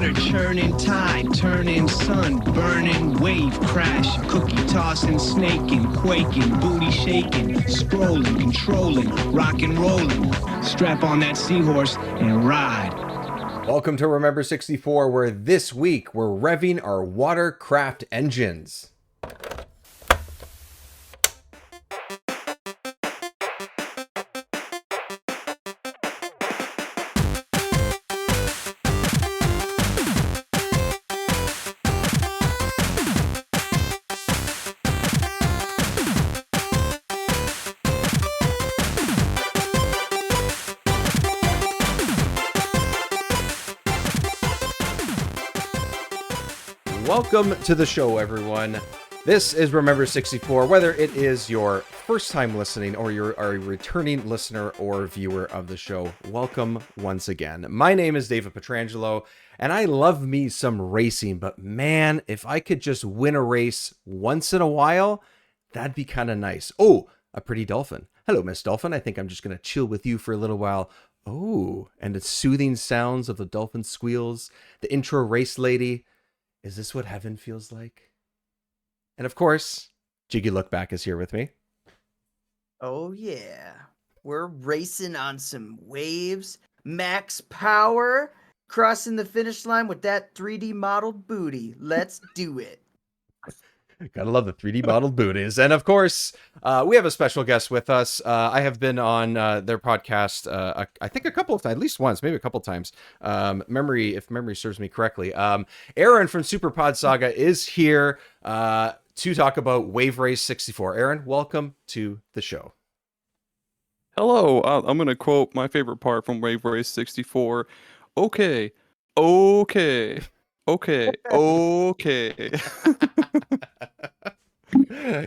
water churning, tide turning, sun burning, wave crash, cookie tossing, snaking, quaking, booty shaking, scrolling, controlling, rock and rolling. Strap on that seahorse and ride. Welcome to Remember 64, where this week we're revving our watercraft engines. Welcome to the show, everyone. This is Remember 64. Whether it is your first time listening or you're a returning listener or viewer of the show, welcome once again. My name is David Petrangelo, and I love me some racing, but man, if I could just win a race once in a while, that'd be kind of nice. Oh, a pretty dolphin. Hello, Miss Dolphin. I think I'm just going to chill with you for a little while. Oh, and the soothing sounds of the dolphin squeals, the intro race lady. Is this what heaven feels like? And of course, Jiggylookback is here with me. Oh yeah, we're racing on some waves, max power, crossing the finish line with that 3D modeled booty. Let's do it. Gotta love the 3D modeled booties. And of course, we have a special guest with us. I have been on their podcast, I think a couple of times, at least once, maybe a couple of times. If memory serves me correctly. Aaron from Super Pod Saga is here to talk about Wave Race 64. Aaron, welcome to the show. Hello, I'm going to quote my favorite part from Wave Race 64. Okay.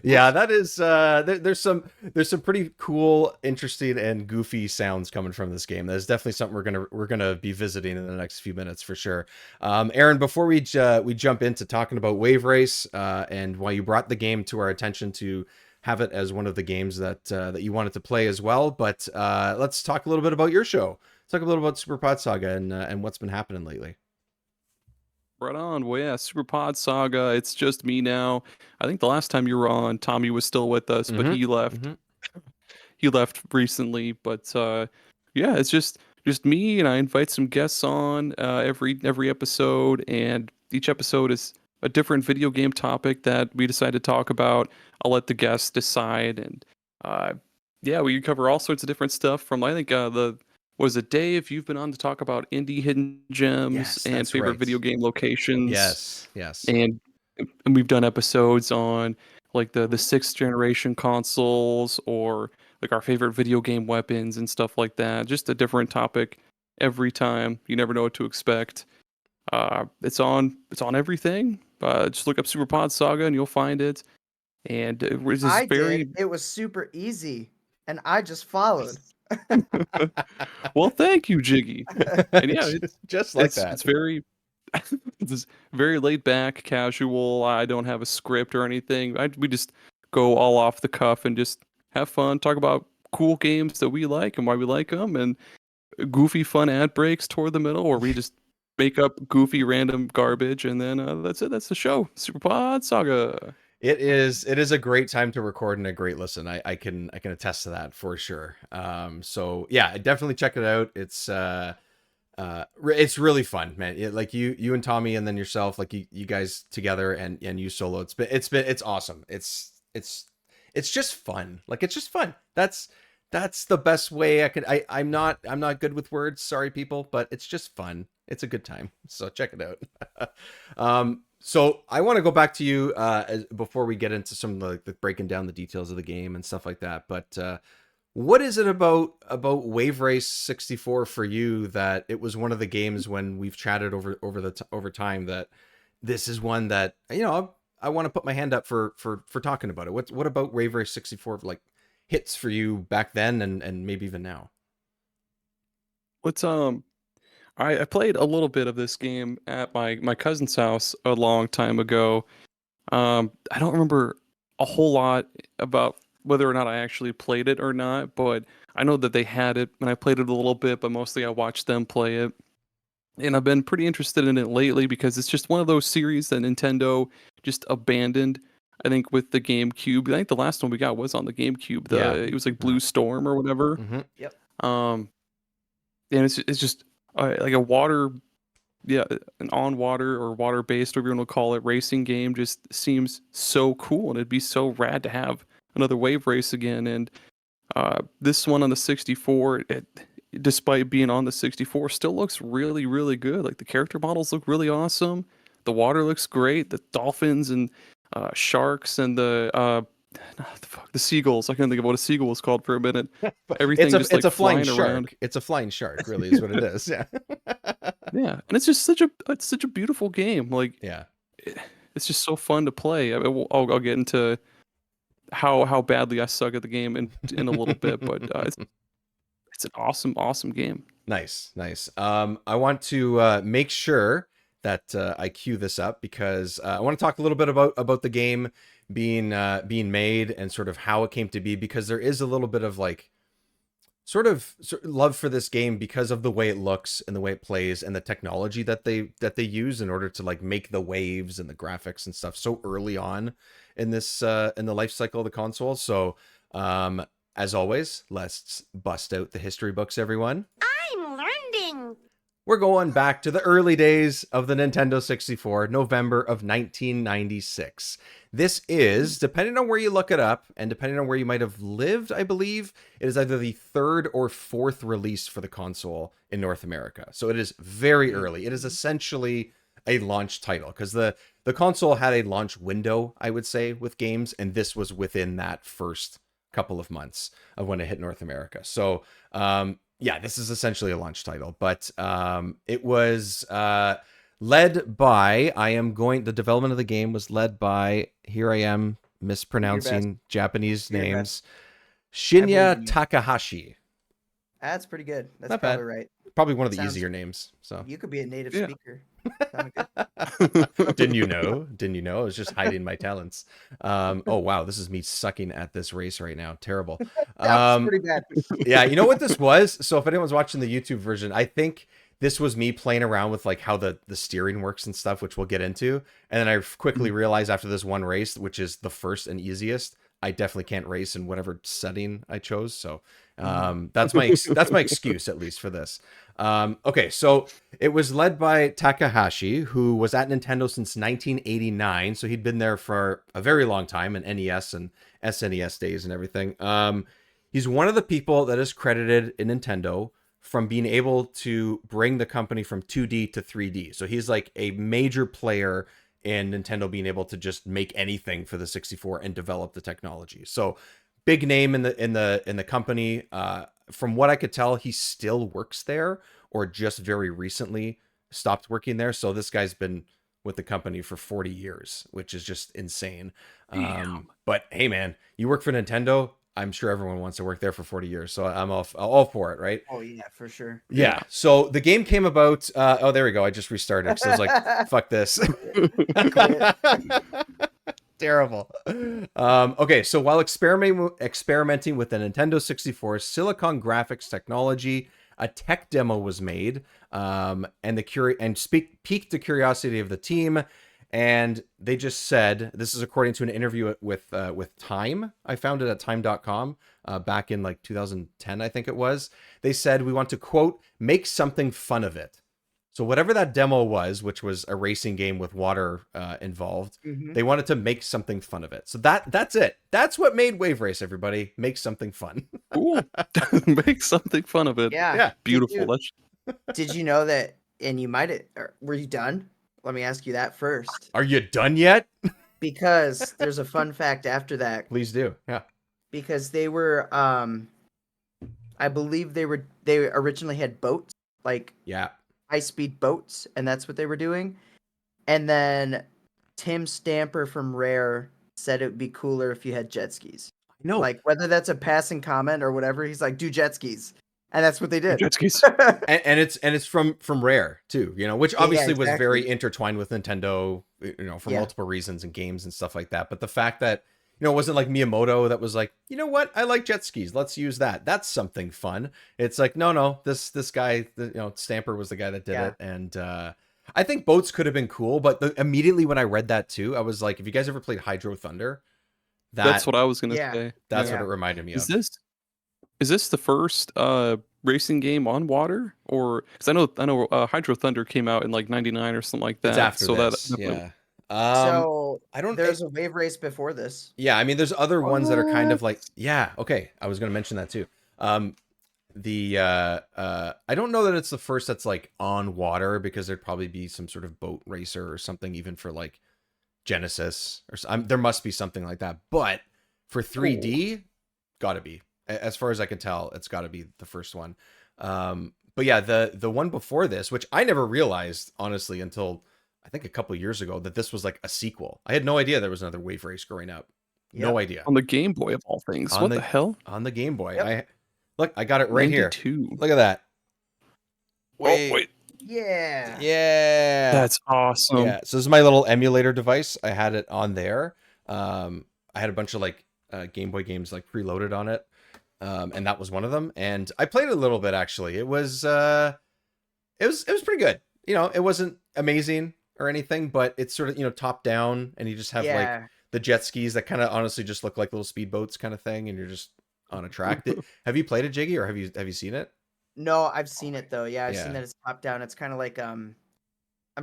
Yeah, that is there's some pretty cool, interesting, and goofy sounds coming from this game. That's definitely something we're gonna be visiting in the next few minutes for sure. Aaron, before we jump into talking about Wave Race and why you brought the game to our attention to have it as one of the games that you wanted to play as well, but let's talk a little bit about your show. Talk a little about Super Pod Saga and what's been happening lately. right on. Well, yeah, Super Pod Saga. It's just me now. I think the last time you were on, Tommy was still with us, but he left. He left recently, but yeah, it's just me, and I invite some guests on every episode, and each episode is a different video game topic that we decide to talk about. I'll let the guests decide, and yeah, we cover all sorts of different stuff from, I think, was it Dave? You've been on to talk about indie hidden gems and favorite video game locations. Yes. And we've done episodes on like the sixth generation consoles, or like our favorite video game weapons and stuff like that. Just a different topic every time. You never know what to expect. It's on everything. Just look up Super Pod Saga and you'll find it. And it was It was super easy, and I just followed. Well, thank you, Jiggy. And yeah, it's just like that. It's very it's very laid back, casual. I don't have a script or anything. We just go all off the cuff and just have fun, talk about cool games that we like and why we like them, and goofy fun ad breaks toward the middle where we just make up goofy random garbage, and then that's it. That's the show. Super Pod Saga. It is a great time to record and a great listen. I can attest to that for sure. So yeah, definitely check it out. It's really fun, man. Like you and Tommy, and then yourself, like you guys together and you solo. It's awesome. It's just fun. Like, it's just fun. That's the best way I could. I'm not good with words. Sorry, people, but it's just fun. It's a good time. So check it out. So I want to go back to you before we get into some of the breaking down the details of the game and stuff like that. But what is it about Wave Race 64 for you that it was one of the games when we've chatted over time that this is one that, you know, I want to put my hand up for talking about it. What about Wave Race 64 like hits for you back then and maybe even now? What's I played a little bit of this game at my cousin's house a long time ago. I don't remember a whole lot about whether or not I actually played it or not, but I know that they had it and I played it a little bit, but mostly I watched them play it. and I've been pretty interested in it lately because it's just one of those series that Nintendo just abandoned. I think with the GameCube, I think the last one we got was on the GameCube. It was like Blue Storm or whatever. Mm-hmm. Yep. And it's just like a water, an on water or water based, whatever you want to call it, racing game. Just seems so cool, and it'd be so rad to have another wave race again. And this one on the 64, despite being on the 64, still looks really, really good. Like the character models look really awesome. The water looks great. The dolphins and sharks and the seagulls. I couldn't think of what a seagull was called for a minute. Everything it's a, just it's like a flying flying shark. around. It's a flying shark, really, is what it is. Yeah. Yeah, and it's just such a beautiful game. Like, Yeah. it's just so fun to play. I'll get into how badly I suck at the game in a little bit, but it's an awesome game. Nice. I want to make sure that I cue this up because I want to talk a little bit about the game being made and sort of how it came to be, because there is a little bit of like sort of love for this game because of the way it looks and the way it plays and the technology that they use in order to like make the waves and the graphics and stuff so early on in this in the life cycle of the console. So as always, let's bust out the history books, everyone. I'm learning. We're going back to the early days of the Nintendo 64, November of 1996. This is, depending on where you look it up, and depending on where you might have lived, I believe, it is either the third or fourth release for the console in North America. So it is very early. It is essentially a launch title, because the console had a launch window, I would say, with games, and this was within that first couple of months of when it hit North America. So, yeah, this is essentially a launch title, but it was led by, the development of the game was led by, here I am mispronouncing Japanese names, Shinya Takahashi. That's pretty good. That's Not probably bad. right. Probably one of the Sounds- easier names. So You could be a native Yeah. speaker. Sounded good. Didn't you know? I was just hiding my talents. Oh wow, this is me sucking at this race right now. Terrible. That's pretty bad. Yeah, you know what this was? So if anyone's watching the YouTube version, I think this was me playing around with like how the steering works and stuff, which we'll get into. And then I quickly realized after this one race, which is the first and easiest, I definitely can't race in whatever setting I chose. So that's my excuse, at least, for this. Okay, so it was led by Takahashi, who was at Nintendo since 1989. So he'd been there for a very long time in NES and SNES days and everything. He's one of the people that is credited in Nintendo from being able to bring the company from 2D to 3D. So he's like a major player in Nintendo being able to just make anything for the 64 and develop the technology. So big name in the company. From what I could tell, he still works there or just very recently stopped working there. So this guy's been with the company for 40 years, which is just insane. But hey, man, you work for Nintendo. I'm sure everyone wants to work there for 40 years. So I'm all for it, right? Oh yeah, for sure. Yeah. So the game came about. Oh, there we go. I just restarted. So I was like, fuck this. Terrible. Okay, so while experimenting with the Nintendo 64 Silicon graphics technology, a tech demo was made, and piqued the curiosity of the team. And they just said, this is according to an interview with Time. I found it at time.com back in like 2010, I think it was. They said, we want to, quote, make something fun of it. So whatever that demo was, which was a racing game with water involved, they wanted to make something fun of it. So that's it. That's what made Wave Race, everybody. Make something fun. Cool. Make something fun of it. Yeah. Beautiful. Did you know that? And you might have. Were you done? Let me ask you that first. Are you done yet? Because there's a fun fact after that. Please do. Yeah. Because they were, I believe they originally had boats, like high-speed boats, and that's what they were doing. And then Tim Stamper from Rare said it would be cooler if you had jet skis. No, like whether that's a passing comment or whatever, he's like, do jet skis. And that's what they did. Jet skis. and it's from Rare too, which obviously was very intertwined with Nintendo, for multiple reasons and games and stuff like that. But the fact that, You know, it wasn't like Miyamoto that was like, you know what, I like jet skis, let's use that. That's something fun. It's like, no, this guy, Stamper was the guy that did it, and I think boats could have been cool, but immediately when I read that too, I was like, if you guys ever played Hydro Thunder, That's what I was gonna say. That's what it reminded me of. Is this the first racing game on water, or because I know Hydro Thunder came out in like '99 or something like that. It's after this, So I don't. There's a wave race before this. Yeah, I mean, there's other ones that are kind of like, okay, I was gonna mention that too. I don't know that it's the first that's like on water, because there'd probably be some sort of boat racer or something, even for like Genesis or there must be something like that. But for 3D, gotta be, as far as I can tell, it's gotta be the first one. But yeah, the one before this, which I never realized honestly until I think a couple years ago, that this was like a sequel. I had no idea there was another wave race growing up. No idea. On the Game Boy of all things. What the hell? On the Game Boy. Yep. I got it right 92. Here. Look at that. Wait. Yeah. Yeah. That's awesome. Yeah. So this is my little emulator device. I had it on there. I had a bunch of like Game Boy games like preloaded on it. And that was one of them. And I played it a little bit actually. It was pretty good. You know, it wasn't amazing or anything, but it's sort of, top down, and you just have like the jet skis that kind of honestly just look like little speedboats kind of thing, and you're just on a track. Have you played it, Jiggy, or have you seen it? No, I've seen it though. Yeah, I've seen that it's top down. It's kind of like I'm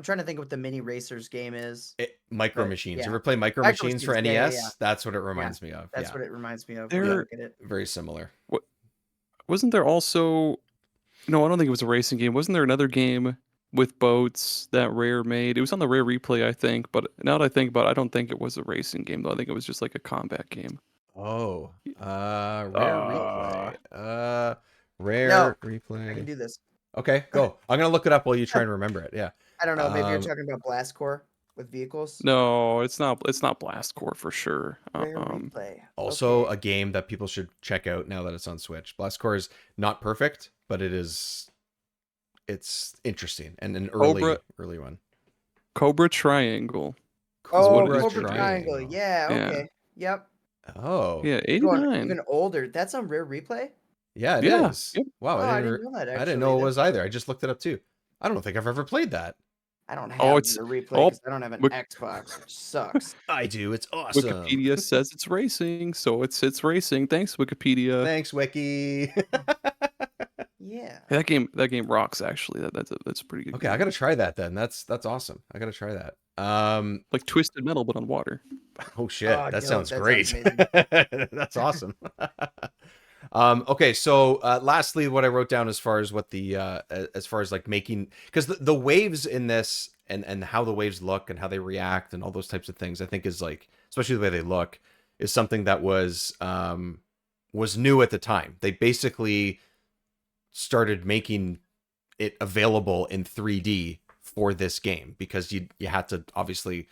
trying to think what the Mini Racers game is. Micro Machines. You ever play Micro Machines for NES? Yeah. That's what it reminds me of. That's what it reminds me of. They're very similar. Wasn't there also? No, I don't think it was a racing game. Wasn't there another game with boats that Rare made? It was on the Rare Replay, I think. But now that I think about it, I don't think it was a racing game though. I think it was just like a combat game. Oh, Rare Replay. Rare Replay. I can do this. Okay, go. I'm gonna look it up while you try and remember it. Yeah. I don't know. Maybe you're talking about Blast Core with vehicles. No, it's not. It's not Blast Core for sure. Rare Replay. Also, a game that people should check out now that it's on Switch. Blast Core is not perfect, but it's interesting and an early one. Cobra Triangle. Cobra Triangle. Yeah. Okay. Yep. Oh. Yeah. 89. Even older. That's on Rare Replay. Yeah, it is. Yep. Wow, I didn't know that. Actually, I didn't know it was either. I just looked it up too. I don't think I've ever played that. I don't have Rare Replay because I don't have an Xbox, which sucks. I do. It's awesome. Wikipedia says it's racing, so it's racing. Thanks, Wikipedia. Thanks, Wiki. Yeah. That game rocks. Actually, that's a pretty good. Okay, game. I gotta try that then. That's awesome. I gotta try that. Like Twisted Metal, but on water. Oh shit, that sounds great. That's awesome. Okay, so lastly, what I wrote down as far as what the as far as like making, because the waves in this and how the waves look and how they react and all those types of things, I think is like, especially the way they look, is something that was new at the time. They basically started making it available in 3D for this game, because you had to obviously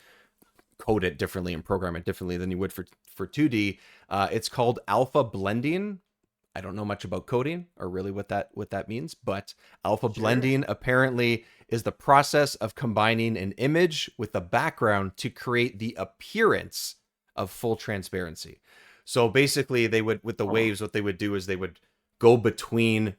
code it differently and program it differently than you would for 2D. It's called alpha blending. I don't know much about coding or really what that means, but alpha blending apparently is the process of combining an image with a background to create the appearance of full transparency. So basically they would, with the waves, what they would do is they would go between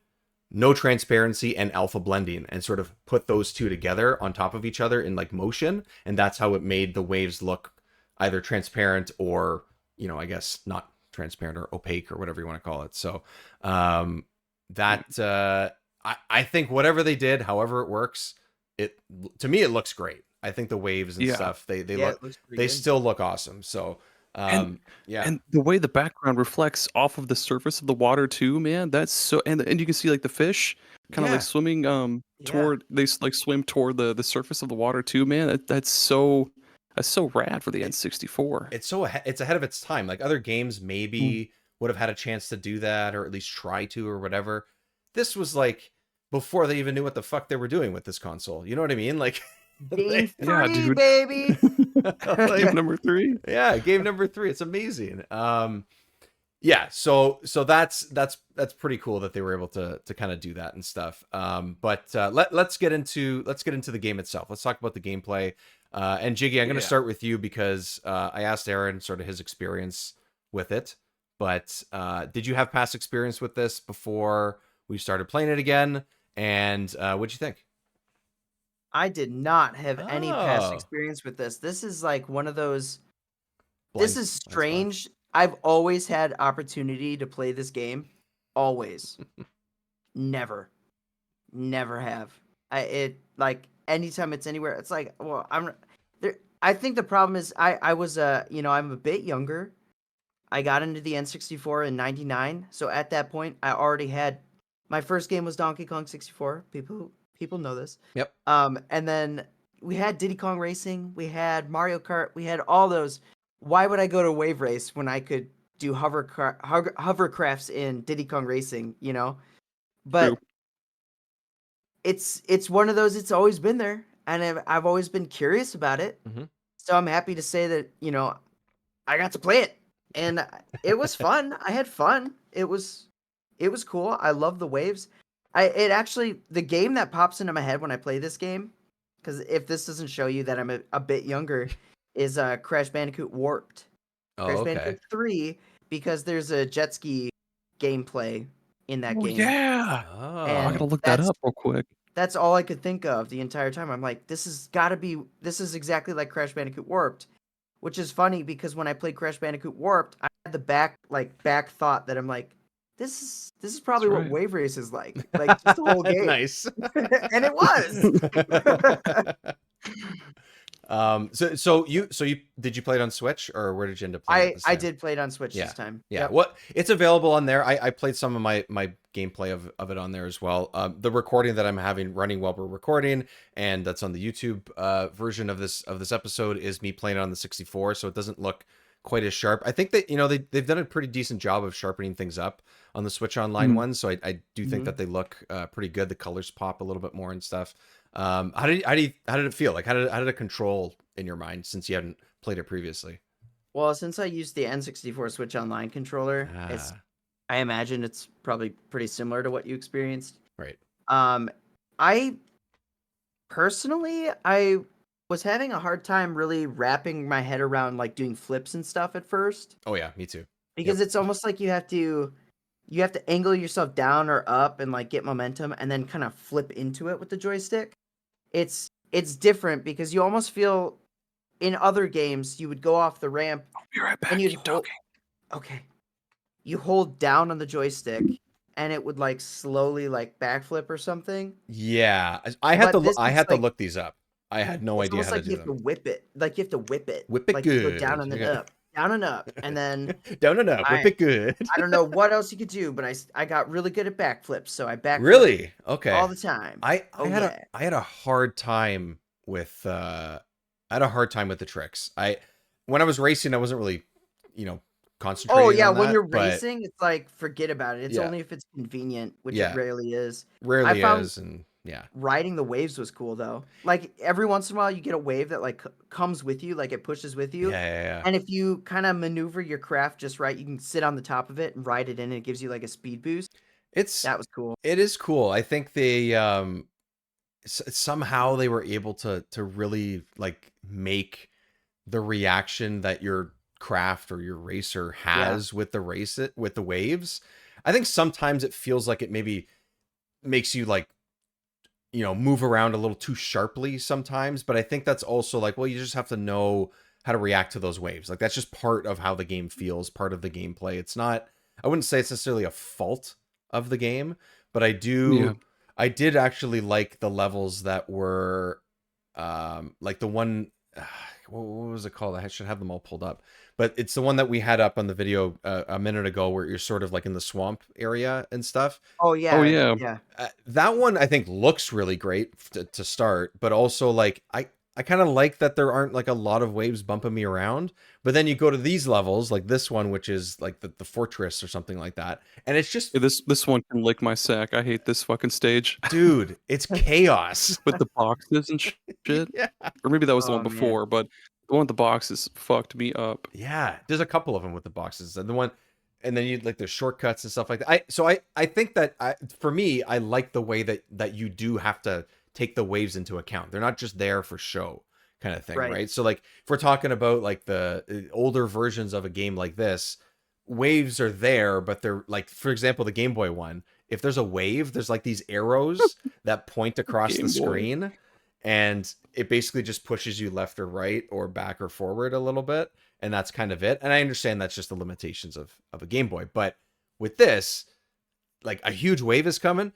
no transparency and alpha blending and sort of put those two together on top of each other in like motion. And that's how it made the waves look either transparent or, I guess not transparent or opaque or whatever you want to call it. So I think whatever they did, however it works, to me it looks great. I think the waves and stuff, they still look awesome. So and the way the background reflects off of the surface of the water too, man, that's so, and you can see like the fish kind of like swimming toward, they like swim toward the surface of the water too, man. That's so rad for the N64. It's ahead of its time. Like other games maybe would have had a chance to do that, or at least try to, or whatever. This was like before they even knew what the fuck they were doing with this console. You know what I mean? Like Game 3, baby. Game number 3. Yeah, game number 3. It's amazing. So that's pretty cool that they were able to kind of do that and stuff. But let's get into the game itself. Let's talk about the gameplay. And Jiggy, I'm going to start with you because I asked Aaron sort of his experience with it. But did you have past experience with this before we started playing it again? And what'd you think? I did not have any past Oh. experience with this. This is like one of those. Blind- This is blind spot. strange. I've always had opportunity to play this game. Always. Never have. Like anytime it's anywhere, it's like, well, I'm there. I think the problem is I was I'm a bit younger. I got into the N64 in '99, so at that point I already had my first game was Donkey Kong 64. People know this. Yep. And then we had Diddy Kong Racing, we had Mario Kart, we had all those. Why would I go to Wave Race when I could do hovercrafts in Diddy Kong Racing, you know? But True. it's one of those. It's always been there, and I've always been curious about it. Mhm. So I'm happy to say that I got to play it, and it was fun. I had fun. It was cool. I love the waves. The game that pops into my head when I play this game, because if this doesn't show you that I'm a bit younger, is Crash Bandicoot Warped. Oh, Crash okay. Bandicoot 3, because there's a jet ski gameplay in that Oh game. yeah. Oh. I And gotta look that up real quick. That's all I could think of the entire time. I'm like, this is exactly like Crash Bandicoot Warped, which is funny because when I played Crash Bandicoot Warped, I had the back thought that I'm like, this is probably That's what right. Wave Race is like just the whole game. Nice. And it was. So you did you play it on Switch, or where did you end up playing it this I time? did play it on Switch Yeah. this time. Yeah, Yep. what it's available on there. I played some of my gameplay of it on there as well. The recording that I'm having running while we're recording, and that's on the YouTube version of this episode, is me playing it on the 64, so it doesn't look quite as sharp. I think that they've done a pretty decent job of sharpening things up on the Switch Online one, so I do think that they look pretty good. The colors pop a little bit more and stuff. How did it feel? Like how did it control in your mind, since you hadn't played it previously? Well, since I used the N64 Switch Online controller, I imagine it's probably pretty similar to what you experienced. Right. I personally, I was having a hard time really wrapping my head around like doing flips and stuff at first, Oh yeah, me too. because it's almost like you have to angle yourself down or up and like get momentum and then kind of flip into it with the joystick. It's different because you almost feel in other games you would go off the ramp I'll be right back. and you'd Keep talking. okay. You hold down on the joystick and it would like slowly like backflip or something. Yeah, I had But to this I is had to like- look these up. I had no It's idea almost how to like do you have to them. whip it. Like you have to whip it. Whip it like you go good. down and then Okay. up. Down and up. And then Down and up, whip I- it good. I don't know what else you could do, but I got really good at backflips, so I backflip Really? Okay. all the time. I Oh, had yeah. I had a hard time with the tricks. When I was racing, I wasn't really, concentrating. Oh yeah, on when that, you're but racing, it's like forget about it. It's Yeah. only if it's convenient, which Yeah. it rarely is. rarely found- is, and yeah. Riding the waves was cool though. Like every once in a while, you get a wave that like comes with you, like it pushes with you. Yeah. And if you kind of maneuver your craft just right, you can sit on the top of it and ride it in, and it gives you like a speed boost. That was cool. It is cool. I think they somehow they were able to really like make the reaction that your craft or your racer has with the waves. I think sometimes it feels like it maybe makes you like move around a little too sharply sometimes, but I think that's also like, well, you just have to know how to react to those waves. Like that's just part of how the game feels, part of the gameplay. It's not, I wouldn't say it's necessarily a fault of the game, but I did actually like the levels that were like the one, what was it called? I should have them all pulled up, but it's the one that we had up on the video a minute ago, where you're sort of like in the swamp area and stuff. Oh yeah. Oh, yeah. Yeah. That one I think looks really great to start, but also like I kind of like that there aren't like a lot of waves bumping me around. But then you go to these levels, like this one, which is like the fortress or something like that, and it's just, Yeah, this one can lick my sack. I hate this fucking stage dude, it's chaos. with the boxes and shit. Yeah. Or maybe that was the Oh, one man. before, but the one with the boxes fucked me up. Yeah, there's a couple of them with the boxes, and the one, and then you like the shortcuts and stuff like that. I think that for me, I like the way that you do have to take the waves into account. They're not just there for show, kind of thing, Right. right? So like if we're talking about like the older versions of a game like this, waves are there, but they're like, for example, the Game Boy one. If there's a wave, there's like these arrows that point across Game the Boy. screen, and it basically just pushes you left or right or back or forward a little bit, and that's kind of it. And I understand that's just the limitations of a Game Boy, but with this, like a huge wave is coming,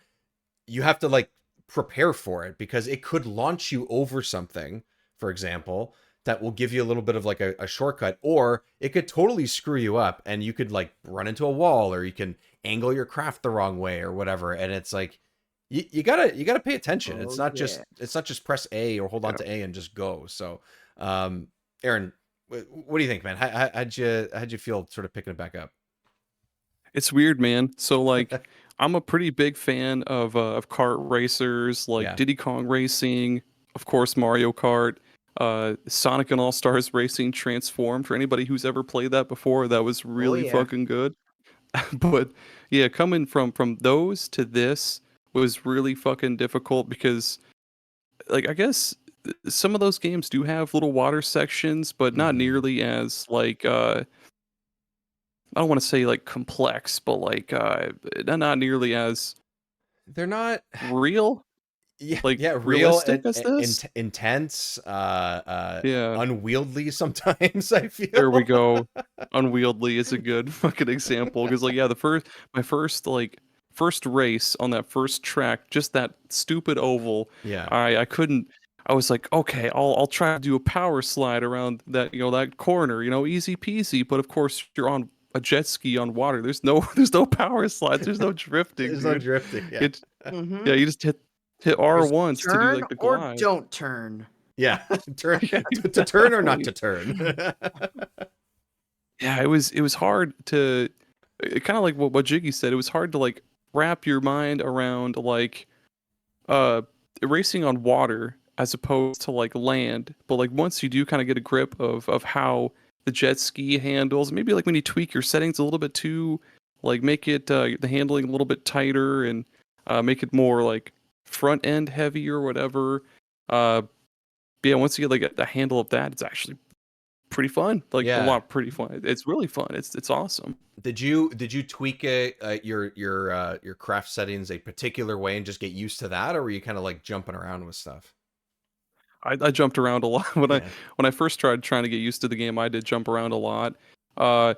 you have to like prepare for it because it could launch you over something, for example, that will give you a little bit of like a shortcut, or it could totally screw you up and you could like run into a wall, or you can angle your craft the wrong way or whatever. And it's like, you gotta pay attention. It's not just press A or hold on to A and just go. So, Aaron, what do you think, man? How'd you feel sort of picking it back up? It's weird, man. So like, I'm a pretty big fan of kart racers, like Yeah. Diddy Kong Racing, of course Mario Kart, Sonic and All Stars Racing Transformed. For anybody who's ever played that before, that was really yeah. fucking good. But yeah, coming from those to this was really fucking difficult because, like, I guess some of those games do have little water sections, but not Mhm. nearly as like I don't want to say like complex, but like not nearly as They're not real, yeah, like real realistic and, as this. intense, Yeah, unwieldy sometimes, I there we feel. go. Unwieldy is a good fucking example because like yeah, my first race on that first track, just that stupid oval, Yeah. I couldn't. I was like, okay, I'll try to do a power slide around that that corner, easy peasy. But of course, you're on a jet ski on water. There's no there's no power slides. There's no drifting, There's no dude. drifting. Yeah. It Mm-hmm. yeah, you just hit R There's once to do turn like the or glide. don't turn. Yeah. Turn Yeah, to turn or not exactly. to turn. Yeah, it was hard to kind of like what Jiggy said. It was hard to like wrap your mind around like uh racing on water as opposed to like land. But like once you do kind of get a grip of how the jet ski handles, maybe like when you tweak your settings a little bit too, like make it the handling a little bit tighter and make it more like front end heavy or whatever. But yeah, once you get like the handle of that, it's actually pretty fun. Like a Yeah. lot pretty fun. It's really fun. It's awesome. Did you tweak your craft settings a particular way and just get used to that, or were you kind of like jumping around with stuff? I jumped around a lot Yeah. when I first tried trying to get used to the game. I did jump around a lot. Uh,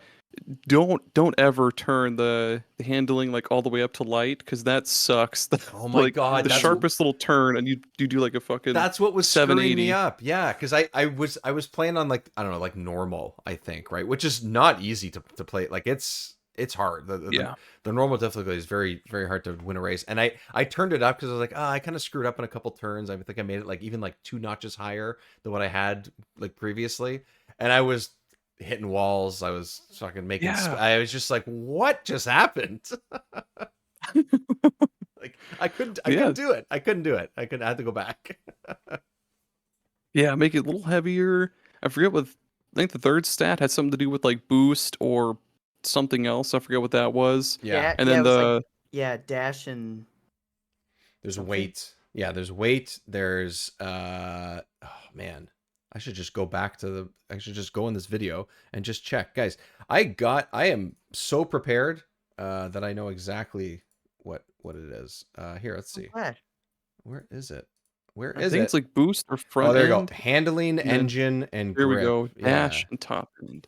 don't ever turn the handling like all the way up to light because that sucks. Oh my Like God, the sharpest little turn and you do like a fucking that's what was screwing me 780. up. Yeah, because I was playing on like, I don't know, like normal, I think, right? Which is not easy to play. Like it's hard. Yeah. The normal difficulty is very, very hard to win a race. And I turned it up because I was like, oh, I kind of screwed up in a couple turns. I think I made it like even like 2 notches higher than what I had like previously. And I was hitting walls. I was fucking making Yeah. I was just like, what just happened? Like I couldn't do it. I had to go back. Yeah, make it a little heavier. I forget what I think the third stat had something to do with like boost or something else. I forget what that was. Yeah. And then it was the like dash and There's something? weight. Yeah, there's weight. There's oh man. I should just go back to I should just go in this video and just check. Guys, I am so prepared that I know exactly what it is. Here, let's see. Flash. Where is it? Where I is think it? it's like boost or front Oh, there you end. go. Handling, And then engine, and here we grip. go. Yeah. Dash and top end.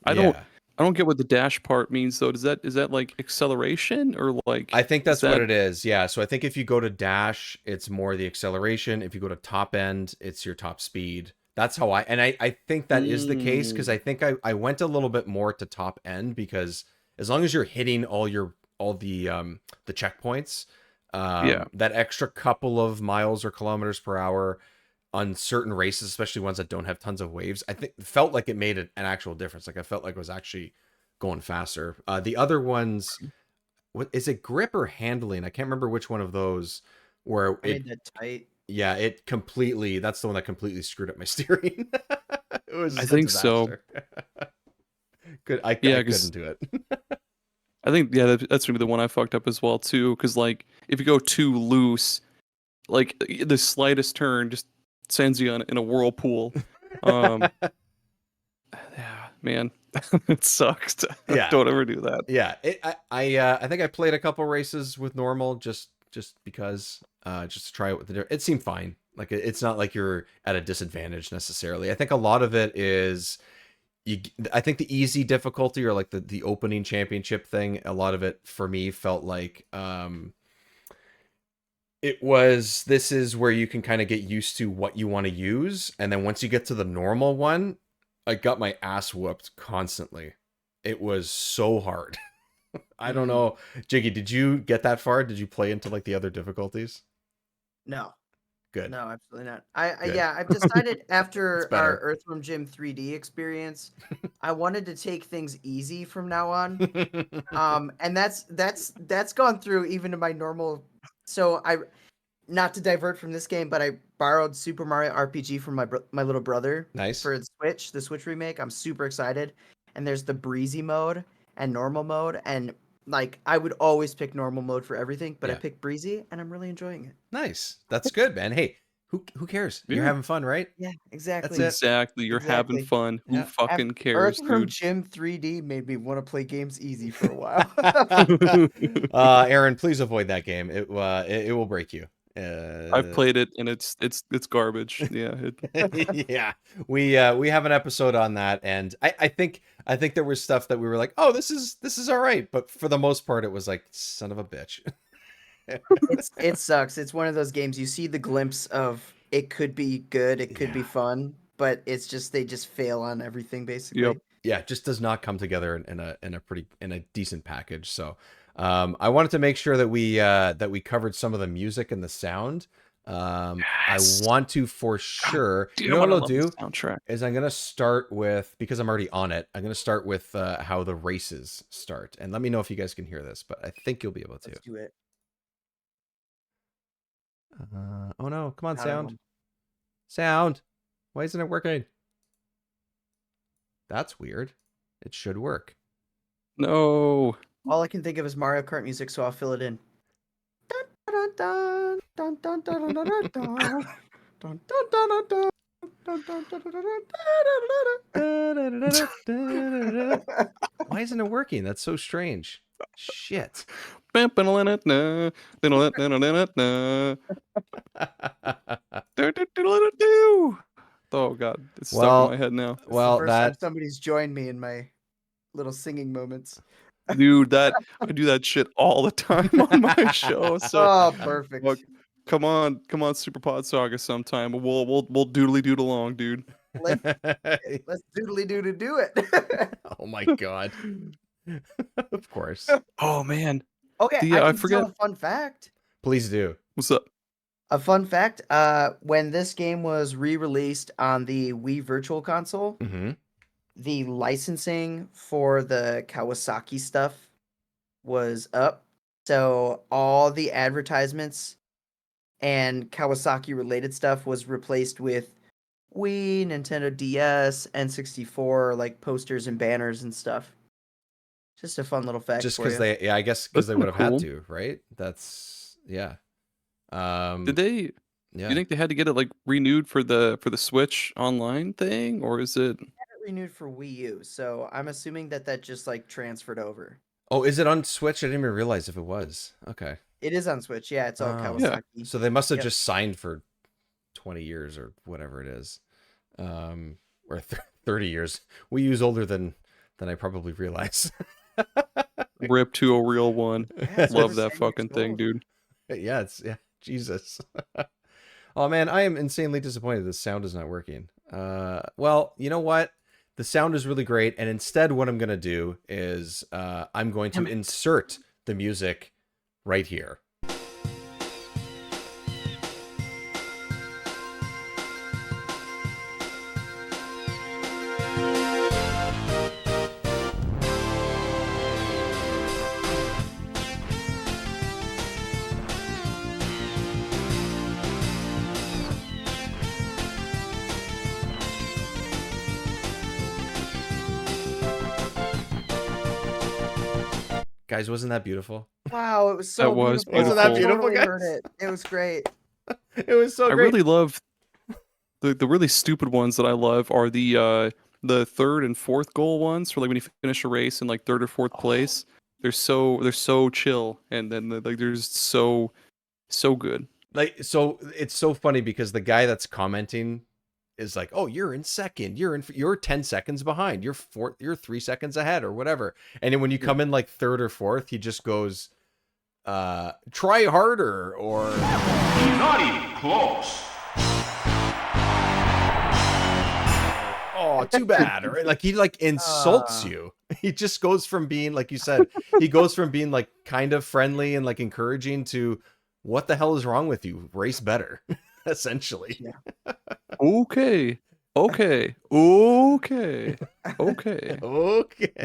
Yeah. I don't get what the dash part means though. Is that like acceleration or like I think that's is what that it is. Yeah. So I think if you go to dash, it's more the acceleration. If you go to top end, it's your top speed. That's how I think that is the case because I think I went a little bit more to top end because as long as you're hitting all the checkpoints, Yeah. that extra couple of miles or kilometers per hour on certain races, especially ones that don't have tons of waves, I think felt like it made an actual difference. Like I felt like it was actually going faster. The other ones, what is it, grip or handling? I can't remember which one of those where I it made that tight. yeah, it completely, that's the one that completely screwed up my steering. It was I just a think so. disaster. I Yeah, 'cause couldn't do it. I think that's gonna be the one I fucked up as well too. Because like if you go too loose, like the slightest turn just sends you in a whirlpool. Yeah, man. It sucks. Yeah. Don't ever do that. Yeah, I think I played a couple races with normal just because just to try it with the. It seemed fine. Like it's not like you're at a disadvantage necessarily. I think a lot of it is I think the easy difficulty or like the opening championship thing. A lot of it for me felt like this is where you can kind of get used to what you want to use, and then once you get to the normal one, I got my ass whooped constantly. It was so hard. I don't know. Jiggy, did you get that far? Did you play into like the other difficulties? No. Good. No, absolutely not. Good. Yeah, I've decided It's after better. our Earthworm Jim 3D experience, I wanted to take things easy from now on. And that's gone through even to my normal. So not to divert from this game, but I borrowed Super Mario RPG from my little brother. Nice. For the Switch remake. I'm super excited. And there's the breezy mode and normal mode, and like I would always pick normal mode for everything, but I Yeah. picked breezy, and I'm really enjoying it. Nice. That's good, man. Hey, who cares? You're Yeah. having fun, right? Yeah, exactly. That's it. Exactly. You're having Exactly. fun. Who Yeah. fucking cares, Earthworm dude? Jim 3D made me want to play games easy for a while. Aaron, please avoid that game. It will break you. I've played it and it's garbage. Yeah. Yeah, we have an episode on that, and I think there was stuff that we were like, oh, this is all right, but for the most part, it was like, son of a bitch. It sucks. It's one of those games you see the glimpse of it could be good, it could be fun, but it's just they just fail on everything basically. Yep. Yeah, it just does not come together in a decent package. So I wanted to make sure that we covered some of the music and the sound. Yes. I want to for sure. Dude, You know what I'll love do the soundtrack. is I'm gonna start with, because I'm already on it. I'm gonna start with how the races start, and let me know if you guys can hear this. But I think you'll be able to. Let's do it. Oh no! Come on, I don't sound. know. Sound. Why isn't it working? That's weird. It should work. No. All I can think of is Mario Kart music, so I'll fill it in. Dun, dun, dun, dun, dun, dun, dun, dun, dun. Dun, dun, dun, dun, dun. Dun, dun, dun, dun, dun, dun, dun, dun. Why isn't it working? That's so strange. Shit. Oh god, it's stuck Well, in my head now. It's the well, first time that somebody's joined me in my little singing moments. Dude, I do that shit all the time on my show. So Oh, perfect. look, come on, Super Pod Saga sometime. We'll doodly dood along, dude. Let's doodly doo to do it. Oh my god. Of course. Oh man, Okay, Yeah, I I can forget- tell a fun fact. Please do. what's up? A fun fact, when this game was re-released on the Wii Virtual Console, Mm-hmm. the licensing for the Kawasaki stuff was up. So all the advertisements and Kawasaki related stuff was replaced with Wii, Nintendo DS, N64, like posters and banners and stuff. Just a fun little fact. Just for because you. I guess because That's they would have kinda had cool. to, right? That's yeah. Did they? Yeah. You think they had to get it like renewed for the Switch online thing, or is it? Had it renewed for Wii U, so I'm assuming that just like transferred over. Oh, is it on Switch? I didn't even realize if it was. Okay. It is on Switch. Yeah, it's all Oh. Kawasaki. Yeah. So they must have Yep. just signed for 20 years or whatever it is. Or 30 years. We use older than I probably realize. Rip to a real one. Yeah, it's Love over that 10 years fucking thing, old. dude. Yeah, Jesus. Oh man, I am insanely disappointed this sound is not working. Well, you know what? The sound is really great, and instead what I'm gonna do is I'm going to insert the music right here. Guys, wasn't that beautiful? Wow, it was so That was beautiful. Wasn't that I beautiful, totally guys? heard it. It was great. It was so I great. really love the really stupid ones that I love are the the third and fourth goal ones for like when you finish a race in like third or fourth place. They're so chill, and then like they're just so good. Like, so it's so funny because the guy that's commenting is like, "Oh, you're in second. You're 10 seconds behind. You're 3 seconds ahead or whatever." And then when you come in like third or fourth, he just goes, "Try harder," or Not even close. "Oh, too bad." Or like he like insults you. He just goes from being, like you said, he goes from being like kind of friendly and like encouraging to, "What the hell is wrong with you? Race better." Essentially. Yeah. Okay. Okay.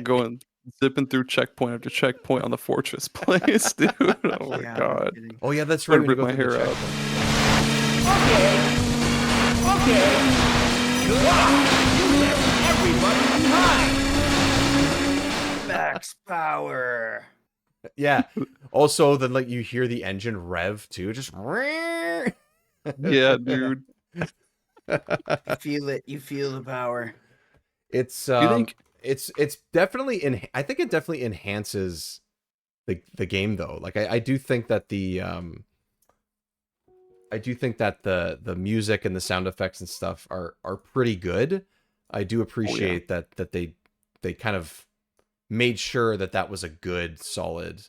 Going zipping through checkpoint after checkpoint on the fortress place, dude. Oh my Yeah, no god. kidding. Oh yeah, that's right. Rip when you my go through the hair out. checkpoint. You left everybody behind. Max power. Yeah. Also, then like you hear the engine rev too, just Yeah, dude. Feel it. You feel the power. It's Do you think it's definitely I think it definitely enhances the game though. Like I do think that the music and the sound effects and stuff are pretty good. I do appreciate that they kind of made sure that was a good solid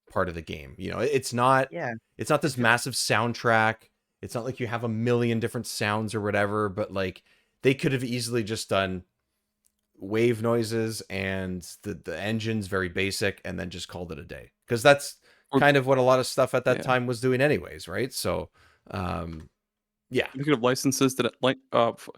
part of the game. You know, it's not this massive soundtrack. It's not like you have a million different sounds or whatever, but like they could have easily just done wave noises and the engine's very basic and then just called it a day. Because that's kind of what a lot of stuff at that time was doing anyways, right? So yeah. You could have licenses that like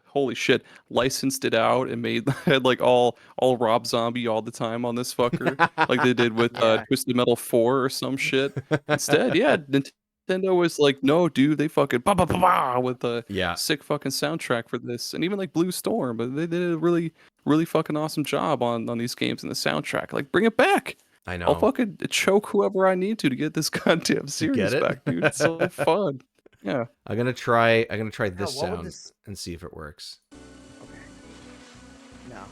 holy shit, licensed it out and had like all Rob Zombie all the time on this fucker, like they did with Twisted Metal 4 or some shit. Instead, Nintendo was like, no, dude, they fucking ba ba ba ba with a sick fucking soundtrack for this, and even like Blue Storm, but they did a really fucking awesome job on these games and the soundtrack. Like, bring it back. I know. I'll fucking choke whoever I need to get this goddamn series back, dude. It's so fun. Yeah. I'm gonna try this sound and see if it works. Okay. No.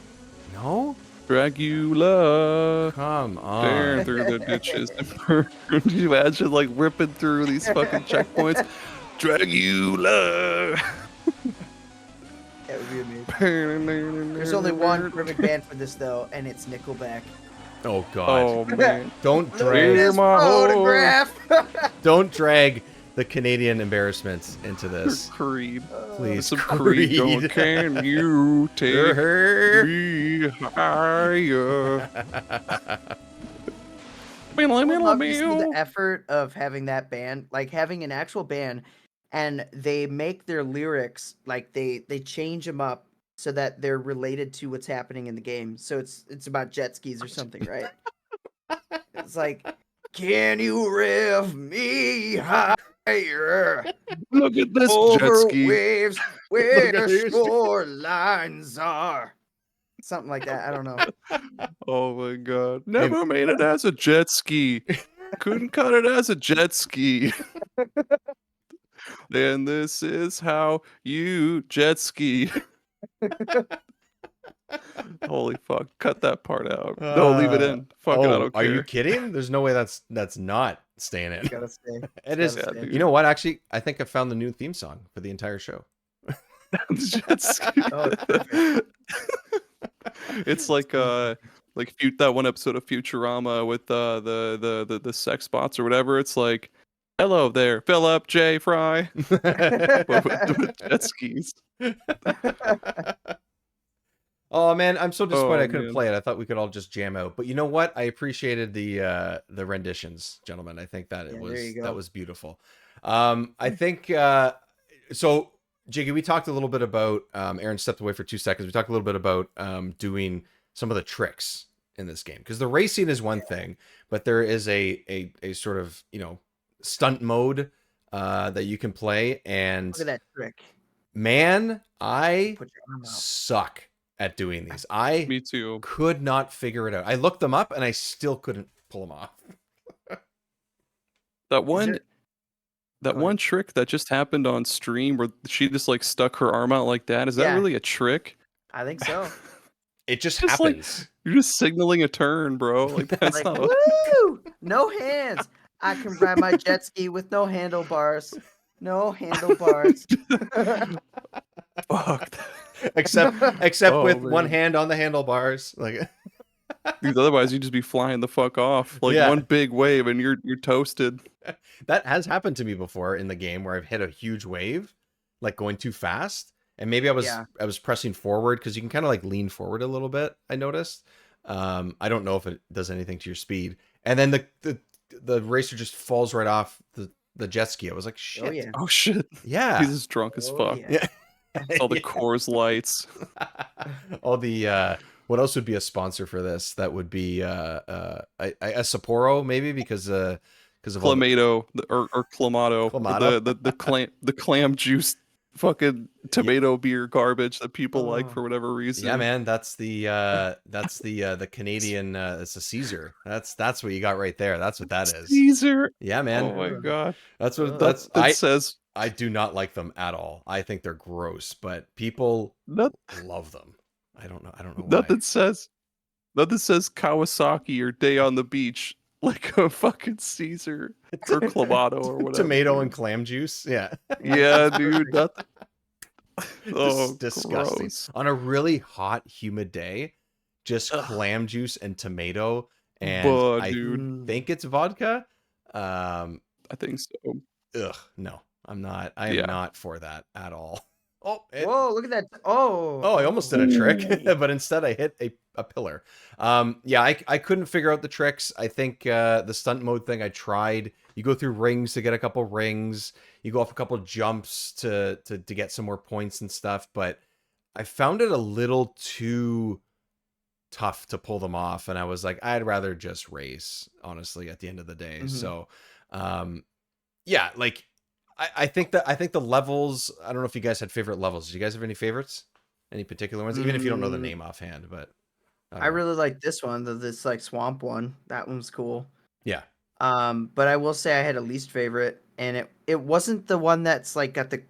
No? Dragula. Come on. Tearing through the ditches. Could you imagine like ripping through these fucking checkpoints? Dragula. That would be amazing. There's only one perfect band for this though, and it's Nickelback. Oh god. Oh man. Don't drag this photograph. Don't drag the Canadian embarrassments into this. Creed. Please, some Creed. Going, can you take me higher? I love to see the effort of having that band, like having an actual band, and they make their lyrics like they change them up so that they're related to what's happening in the game. So it's about jet skis or something, right? It's like, can you rev me higher? Look at this over jet ski. Waves where shorelines are. Something like that. I don't know. Oh my god. Never made it as a jet ski. Couldn't cut it as a jet ski. And this is how you jet ski. Holy fuck. Cut that part out. No, leave it in. Fuck it, I don't care. Are you kidding? There's no way that's not staying in. It's gotta stay. It is. You know what? Actually, I think I found the new theme song for the entire show. Jet ski. It's like that one episode of Futurama with the sex bots or whatever. It's like, hello there, Philip J. Fry. with jet skis. Oh man, I'm so disappointed I couldn't play it. I thought we could all just jam out. But you know what? I appreciated the renditions, gentlemen. I think that that was beautiful. I think so Jiggy, we talked a little bit about Aaron stepped away for 2 seconds. We talked a little bit about doing some of the tricks in this game. Because the racing is one thing, but there is a sort of, stunt mode that you can play. And look at that trick. Man, I suck at doing these. Me too. Could not figure it out. I looked them up and I still couldn't pull them off. That one trick that just happened on stream where she just like stuck her arm out like that. Is that really a trick? I think so. it just Just like happens. you're just signaling a turn, bro. Like that's Like, not. woo! No hands. I can ride my jet ski with no handlebars. No handlebars. Fuck. except Oh, with one man. hand on the handlebars. Like, Because otherwise you'd just be flying the fuck off. Like Yeah. one big wave and you're toasted. that has happened to me before in the game where I've hit a huge wave, like going too fast, and maybe Yeah. I was pressing forward because you can kind of like lean forward a little bit. I noticed. I don't know if it does anything to your speed, and then the racer just falls right off the jet ski. I was like, shit. Oh yeah. Oh shit. Yeah. He's just drunk as Oh, fuck. yeah. Yeah. All the Yeah. Coors lights. All the what else would be a sponsor for this? That would be a Sapporo maybe because of all the Clamato or Clamato. Clamato. The clam juice fucking tomato beer garbage that people like Oh. for whatever reason. Yeah, man, that's the Canadian it's a Caesar. That's what you got right there. That's what that is. Caesar. Yeah, man. Oh my god. That's what Ugh. that's That says I do not like them at all. I think they're gross, but people that, love them. I don't know why. nothing says Kawasaki or Day on the Beach like a fucking Caesar or Clamato or whatever. Tomato and dude. clam juice. Yeah. Yeah, dude. Oh, Disgusting. gross. On a really hot, humid day, just Ugh. clam juice and tomato, and Buh, I dude. think it's vodka. I think so. Ugh, no, I'm not. I am Yeah. not for that at all. Oh, Whoa, look at that. Oh. I almost did a trick, Ooh. but instead I hit a pillar. Yeah, I couldn't figure out the tricks. I think the stunt mode thing I tried. You go through rings to get a couple rings. You go off a couple jumps to get some more points and stuff. But I found it a little too tough to pull them off, and I was like, I'd rather just race, honestly, at the end of the day. Mhm. So, yeah, like I think the levels. I don't know if you guys had favorite levels. Do you guys have any favorites? Any particular ones? Even if you don't know the name offhand, but I don't know. really like this one, this like swamp one. That one's cool. Yeah. But I will say I had a least favorite, and it wasn't the one that's like got the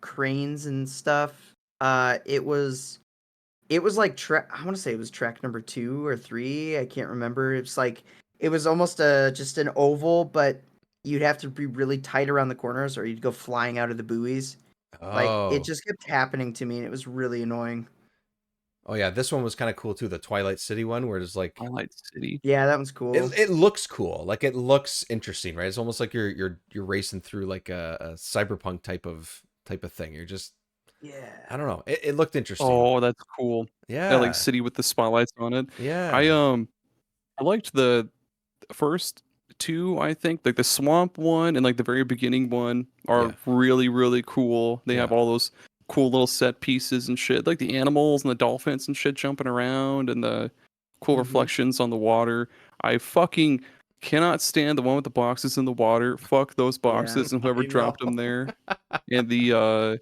cranes and stuff. It was like track. I want to say it was track number 2 or 3. I can't remember. It was almost just an oval, but you'd have to be really tight around the corners, or you'd go flying out of the buoys. Like Oh. it just kept happening to me, and it was really annoying. Oh yeah, this one was kind of cool too. The Twilight City one, where it's like Twilight City. Yeah, that one's cool. it looks cool. Like it looks interesting, right? It's almost like you're racing through like a cyberpunk type of thing. You're just Yeah. I don't know. It looked interesting. Oh, that's cool. yeah. That like city with the spotlights on it. Yeah. I liked the first 2, I think. Like the swamp one and like the very beginning one are Yeah. really, really cool. They have Yeah. all those cool little set pieces and shit. Like the animals and the dolphins and shit jumping around and the cool Mhm. reflections on the water. I fucking cannot stand the one with the boxes in the water. Fuck those boxes and whoever I dropped know. them there. And the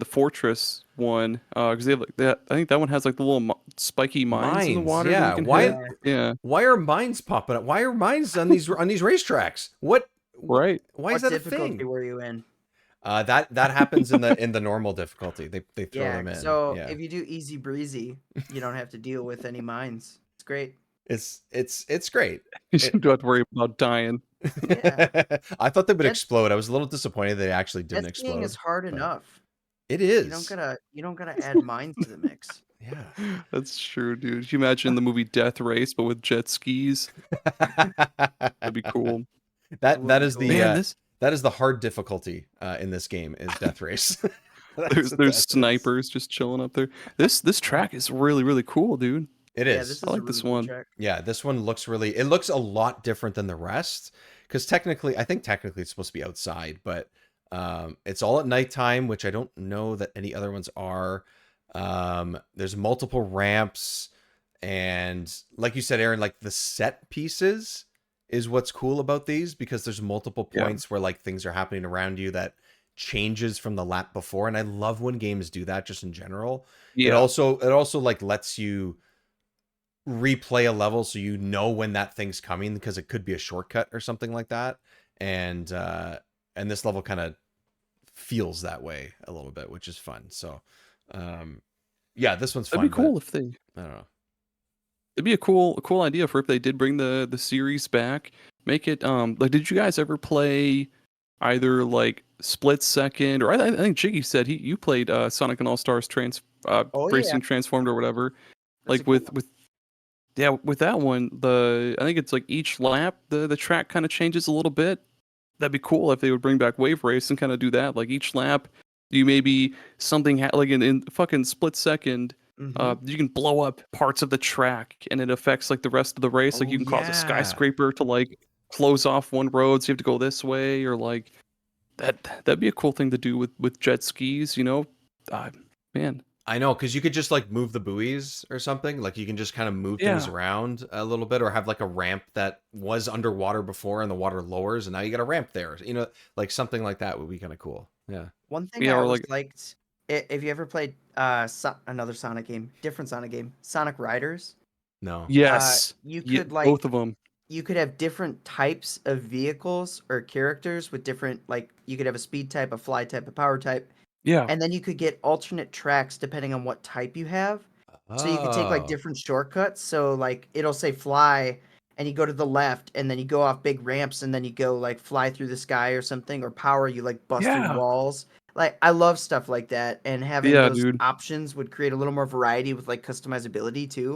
fortress one, because they have like that. I think that one has like the little spiky mines in the Mines, water. yeah. That you can Why- hit. Yeah, Why are mines popping up? Why are mines on these racetracks? What? right. Why What is that a difficulty thing? were you in? That happens in the normal difficulty. They throw Yeah. them in. So yeah. if you do easy breezy, you don't have to deal with any mines. It's great. It's great. You don't have to worry about dying. Yeah. I thought they would Jet- explode. I was a little disappointed they actually didn't Jet skiing explode. is hard but enough. It You is. don't gotta add mines to the mix. Yeah. That's true, dude. Can you imagine the movie Death Race, but with jet skis? That'd be cool. that would that be is cool. the Man, that is the hard difficulty in this game is Death Race. That's there's what that is. snipers just chilling up there. This track is really, really cool, dude. It Yeah, is. this is I like a this really cool one. track. Yeah, this one looks it looks a lot different than the rest because I think technically it's supposed to be outside, but it's all at nighttime, which I don't know that any other ones are. There's multiple ramps, and like you said, Aaron, like the set pieces is what's cool about these because there's multiple Yeah. points where like things are happening around you that changes from the lap before, and I love when games do that just in general. It Yeah, also like lets you replay a level so you know when that thing's coming because it could be a shortcut or something like that, and this level kind of feels that way a little bit, which is fun. So Yeah, this one's That'd fun, be cool but if they. I don't know. It'd be a cool idea for if they did bring the series back. Make it like. Did you guys ever play either like Split Second or I think Jiggy said you played Sonic and All Stars Oh yeah, Racing Transformed or whatever. that's a Like good with one. with yeah with that one I think it's like each lap the track kind of changes a little bit. That'd be cool if they would bring back Wave Race and kind of do that. Like each lap, you maybe something like in fucking Split Second. Hmm. You can blow up parts of the track and it affects like the rest of the race. Like Oh you can cause a yeah. skyscraper to like close off one road, so you have to go this way, or like that'd be a cool thing to do with jet skis, you know? Man. I know, because you could just like move the buoys or something. Like you can just kind of move things Yeah. around a little bit, or have like a ramp that was underwater before and the water lowers, and now you got a ramp there. You know, like something like that would be kind of cool. Yeah. One thing Yeah, I or always like liked, if you ever played another Sonic game, different Sonic game, Sonic Riders, No. yes. you Yeah, could like both of them. you could have different types of vehicles or characters with different, like you could have a speed type, a fly type, a power type, Yeah. and then you could get alternate tracks depending on what type you have. So you could take like Oh. different shortcuts. So like it'll say fly and you go to the left and then you go off big ramps and then you go like fly through the sky or something, or power you like bust through Yeah. walls. Like I love stuff like that, and having Yeah, those dude. options would create a little more variety with like customizability too,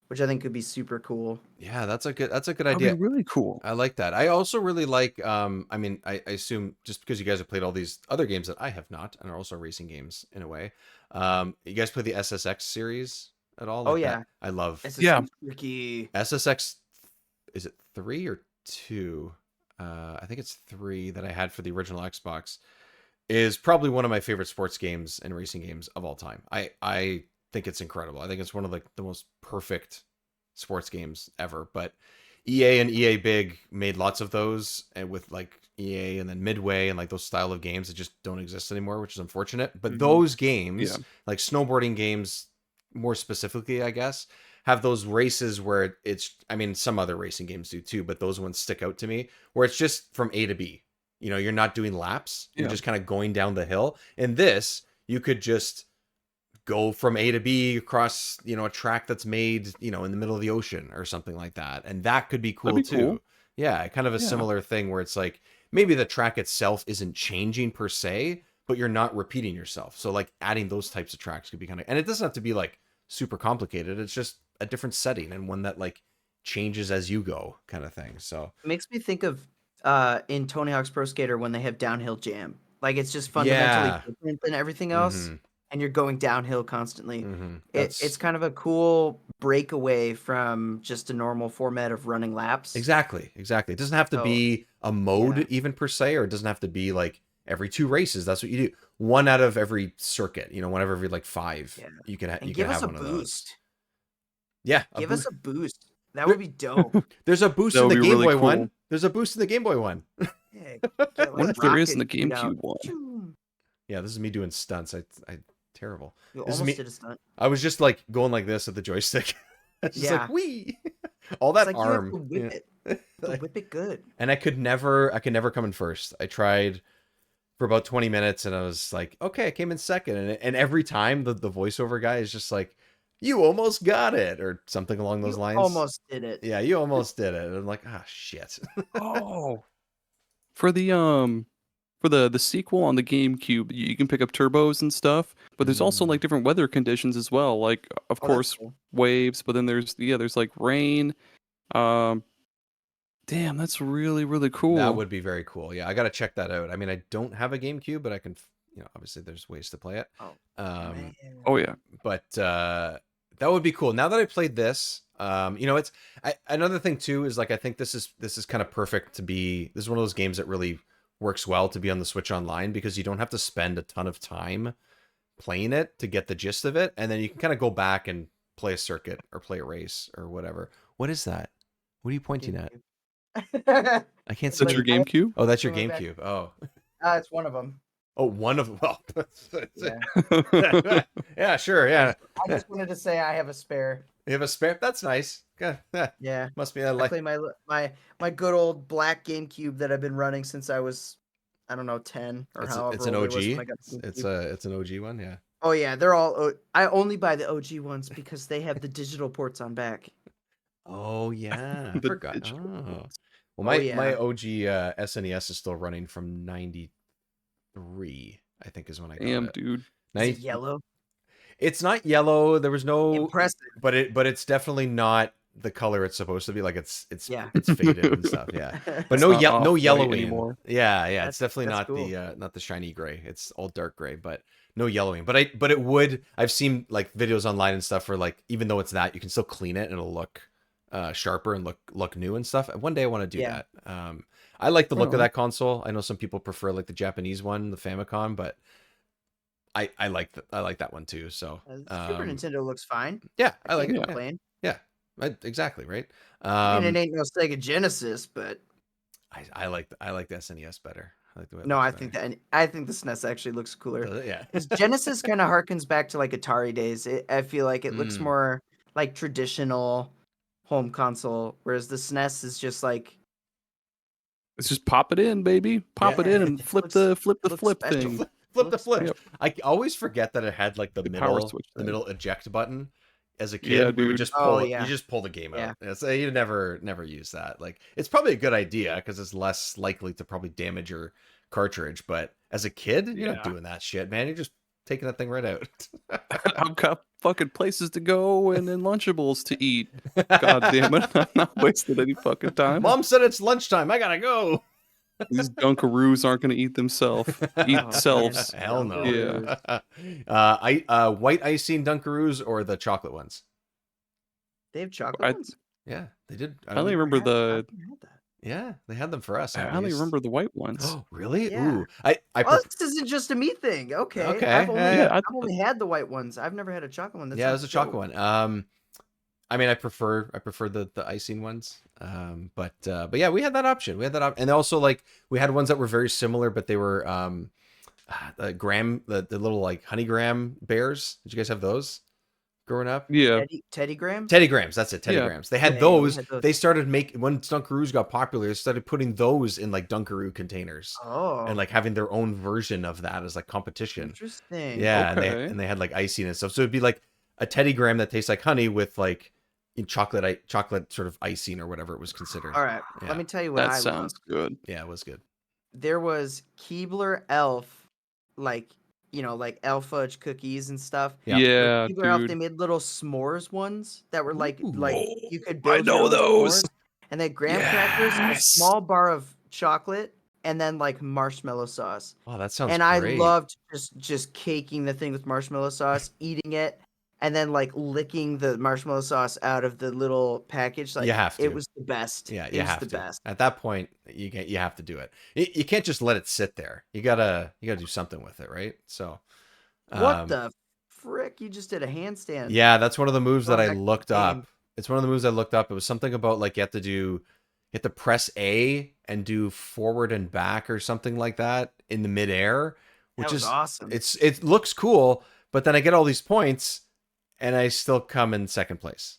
which I think could be super cool. Yeah, that's a good That'd be idea. really cool. I like that. I also really like I mean, I assume just because you guys have played all these other games that I have not, and are also racing games in a way. You guys play the SSX series at all? Oh Like yeah, that? I love Yeah. SSX Tricky. SSX. Is it 3 or 2? I think it's 3 that I had for the original Xbox. Is probably one of my favorite sports games and racing games of all time. I think it's incredible. I think it's one of like the most perfect sports games ever. But EA and EA Big made lots of those, and with like EA and then Midway and like those style of games that just don't exist anymore, which is unfortunate. But Mhm. those Yeah. games, like snowboarding games more specifically, I guess, have those races where it's, I mean, some other racing games do too, but those ones stick out to me, where it's just from A to B. You know, you're not doing laps. You're Yeah. just kind of going down the hill. In this, you could just go from A to B across, you know, a track that's made, you know, in the middle of the ocean or something like that. And that could be cool That'd be too. cool. Yeah, kind of a Yeah. similar thing where it's like maybe the track itself isn't changing per se, but you're not repeating yourself. So like adding those types of tracks could be kind of, and it doesn't have to be like super complicated. It's just a different setting and one that like changes as you go kind of thing. So It makes me think of in Tony Hawk's Pro Skater when they have downhill jam. Like it's just fundamentally yeah. different than everything else, Mhm. and you're going downhill constantly. Mhm. It's kind of a cool breakaway from just a normal format of running laps. Exactly. It doesn't have to So, be a mode yeah. even per se, or it doesn't have to be like every 2 races. That's what you do. One out of every circuit, you know, one out of every like 5, Yeah. you can And you give can us have a one of those. boost. Yeah, Give us a boost. That would be dope. There's a boost That in would the be Game really Boy cool. one. There's a boost in the Game Boy one. Yeah, I get wonder like if there is in the rockets shoot out. GameCube one. Choo. Yeah, this is me doing stunts. I terrible. You This is almost me. did a stunt. I was just like going like this at the joystick. It's just Yeah. like wee. All It's that like you have arm. to whip it. You have to Like- whip it good. and I could never come in first. I tried for about 20 minutes and I was like, okay, I came in second. And every time the voiceover guy is just like, you almost got it, or something along those You lines. almost did it. Yeah, you almost did it. And I'm like, ah, shit. Oh. For the sequel on the GameCube, you can pick up turbos and stuff, but there's also like different weather conditions as well. Like of Oh, that's course cool. waves, but then there's like rain. Damn, that's really, really cool. That would be very cool. Yeah, I got to check that out. I mean, I don't have a GameCube, but I can, you know, obviously there's ways to play it. Oh, Um, man. Oh yeah. but that would be cool. Now that I played this, you know, another thing too is like I think this is kind of perfect to be. This is one of those games that really works well to be on the Switch Online, because you don't have to spend a ton of time playing it to get the gist of it, and then you can kind of go back and play a circuit or play a race or whatever. What is that? What are you pointing at? GameCube. I can't It's see. That's your like- GameCube? Oh, that's your Going back. GameCube. Oh, It's one of them. oh, one of well, Yeah. yeah, sure, yeah. I just wanted to say I have a spare. You have a spare? That's nice. Yeah. Must be a I like. play my good old black GameCube that I've been running since I was, I don't know, 10 or It's however an old I OG. was when I got the It's GameCube. it's an OG one. Yeah. Oh yeah, they're all. I only buy the OG ones because they have the digital ports on back. Oh yeah, I The forgot. digital Oh. ports. Well, Oh, my yeah. OG SNES is still running from 93, I think is when I got Damn, it. dude. Is it yellow? It's not yellow. There was no, Impressive. but it's definitely not the color it's supposed to be. Like Yeah. it's faded and stuff. Yeah, but It's no not no off-white yellowing anymore. Yeah, yeah. It's definitely That's not cool. not the shiny gray. It's all dark gray, but no yellowing. But it would. I've seen like videos online and stuff where like even though it's that, you can still clean it and it'll look sharper and look new and stuff. One day I want to do Yeah. that. I like the look of Well. that console. I know some people prefer like the Japanese one, the Famicom, but I like that one too. So Super Nintendo looks fine. yeah, I like can't it. complain. Yeah, exactly right. I mean, it ain't no Sega Genesis, but I like the SNES better. I like the way it no, looks I better. think I think the SNES actually looks cooler. Does it? Yeah. Because Genesis kind of harkens back to like Atari days. I feel like it looks Mm. more like traditional home console, whereas the SNES is just like It's just pop it in, baby. Pop it Yeah, in and it flip looks- the looks flip special. thing. Flip the Looks flip. Yep. I always forget that it had like the The power middle switch the thing. middle eject button. As a kid, Yeah, we would dude. just Oh, pull it. yeah. You just pull the game Yeah. out. So you never use that. Like it's probably a good idea because it's less likely to probably damage your cartridge. But as a kid, you're not Yeah. doing that shit, man. You're just taking that thing right out. I've got fucking places to go and then Lunchables to eat. God damn it. I'm not wasting any fucking time. Mom said it's lunchtime. I gotta go. These Dunkaroos aren't going to eat themselves. Eat Oh, selves. Hell no. Yeah. White icing Dunkaroos or the chocolate ones? They have chocolate I- ones. Yeah, they did. I only remember I've the. never had that. Yeah, they had them for us. I at only least. remember the white ones. Oh, really? Yeah. Ooh, I Oh, this isn't just a me thing. Okay. Okay, I've only, yeah. I've only had the white ones. I've never had a chocolate one. That yeah, it was sounds a chocolate dope. one. I mean, I prefer the icing ones. But yeah, we had that option. We had that option, and also like we had ones that were very similar, but they were the little like honey graham bears. Did you guys have those growing up? Yeah. Teddy Graham. Teddy Grahams, that's it. Teddy Yeah. Grahams. They had Yeah, those. we had those. They started making when Dunkaroos got popular. They started putting those in like Dunkaroo containers Oh, and like having their own version of that as like competition. interesting. Yeah, Okay. and they had like icing and stuff. So it'd be like a Teddy Graham that tastes like honey with like chocolate sort of icing or whatever it was considered. All right. Yeah. Let me tell you what That I sounds love. good. Yeah, it was good. There was Keebler Elf, like like elf fudge cookies and stuff. Yeah. Yeah, Keebler Elf, they dude. made little s'mores ones that were like Ooh. you could I build know your own those. s'mores. And they had graham crackers, a Yes. small bar of chocolate, and then like marshmallow sauce. Oh, that sounds And great. I loved just caking the thing with marshmallow sauce, eating it, and then like licking the marshmallow sauce out of the little package. Like You have to. it was the best. Yeah, it you was have the to. best. At that point, you have to do it. You can't just let it sit there. You gotta do something with it, right? So, What the frick? You just did a handstand. Yeah, that's one of the moves that Going I back to the looked up. game. It's one of the moves I looked up. It was something about like you have to press A and do forward and back or something like that in the midair, which That was is awesome. it looks cool, but then I get all these points and I still come in second place.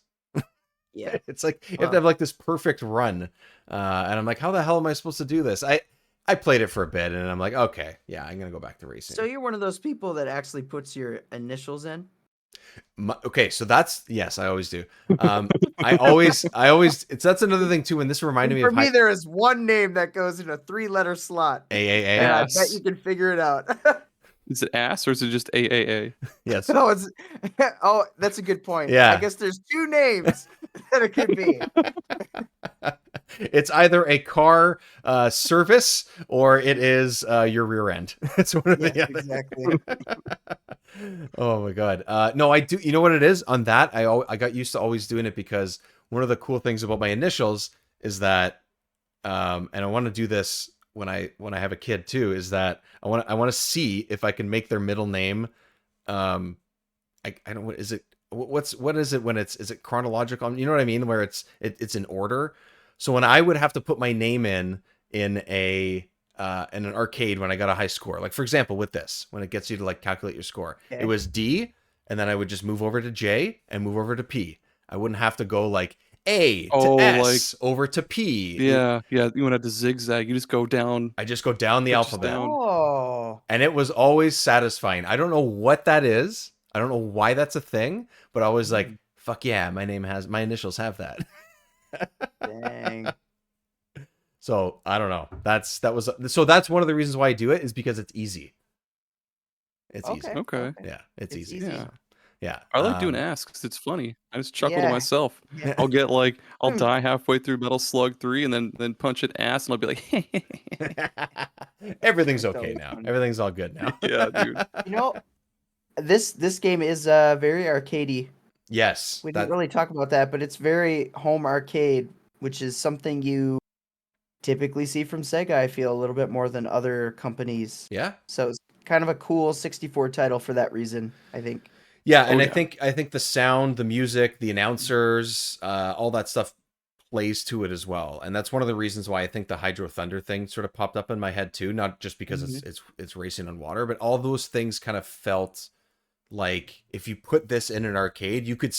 Yeah. It's like you have Wow. to have like this perfect run, and I'm like, how the hell am I supposed to do this? I played it for a bit, and I'm like, okay, yeah, I'm gonna go back to racing. So you're one of those people that actually puts your initials in? Okay, so yes, I always do. I always that's another thing too. When this reminded me For of me, there is one name that goes in a 3-letter slot. AAA. And I Ass. bet you can figure it out. Is it ass or is it just AAA? Yes. No, it's that's a good point. Yeah. I guess there's two names that it could be. It's either a car service or it is your rear end. It's one of the Yeah, other. exactly. Oh my god. No, I do. You know what it is on that? I got used to always doing it because one of the cool things about my initials is that, and I want to do this when I have a kid too, is that I want to see if I can make their middle name. I don't. What is it? What is it when is it chronological? You know what I mean? Where it's in order. So when I would have to put my name in an arcade when I got a high score, like for example with this, when it gets you to like calculate your score, Okay. it was D, and then I would just move over to J and move over to P. I wouldn't have to go like A to S over to P. Yeah, yeah. You want to have to zigzag. You just go down. I just go down the Just alphabet. down. Oh. And it was always satisfying. I don't know what that is. I don't know why that's a thing, but I was like, fuck yeah, my initials have that. Dang. So I don't know. That's one of the reasons why I do it, is because it's easy. It's easy. Okay. Yeah, it's easy. easy. Yeah. Yeah. I like doing asks because it's funny. I just chuckle to Yeah. myself. Yeah. I'll get like, I'll die halfway through Metal Slug 3 and then punch it ass and I'll be like, Everything's That's okay always now. fun. Everything's all good now. yeah, dude. You know, this game is very arcadey. Yes. We didn't really talk about that, but it's very home arcade, which is something you typically see from Sega, I feel, a little bit more than other companies. Yeah. So it's kind of a cool 64 title for that reason, I think. Yeah, and Oh, I think the sound, the music, the announcers, all that stuff plays to it as well. And that's one of the reasons why I think the Hydro Thunder thing sort of popped up in my head too, not just because it's racing on water, but all those things kind of felt like if you put this in an arcade, you could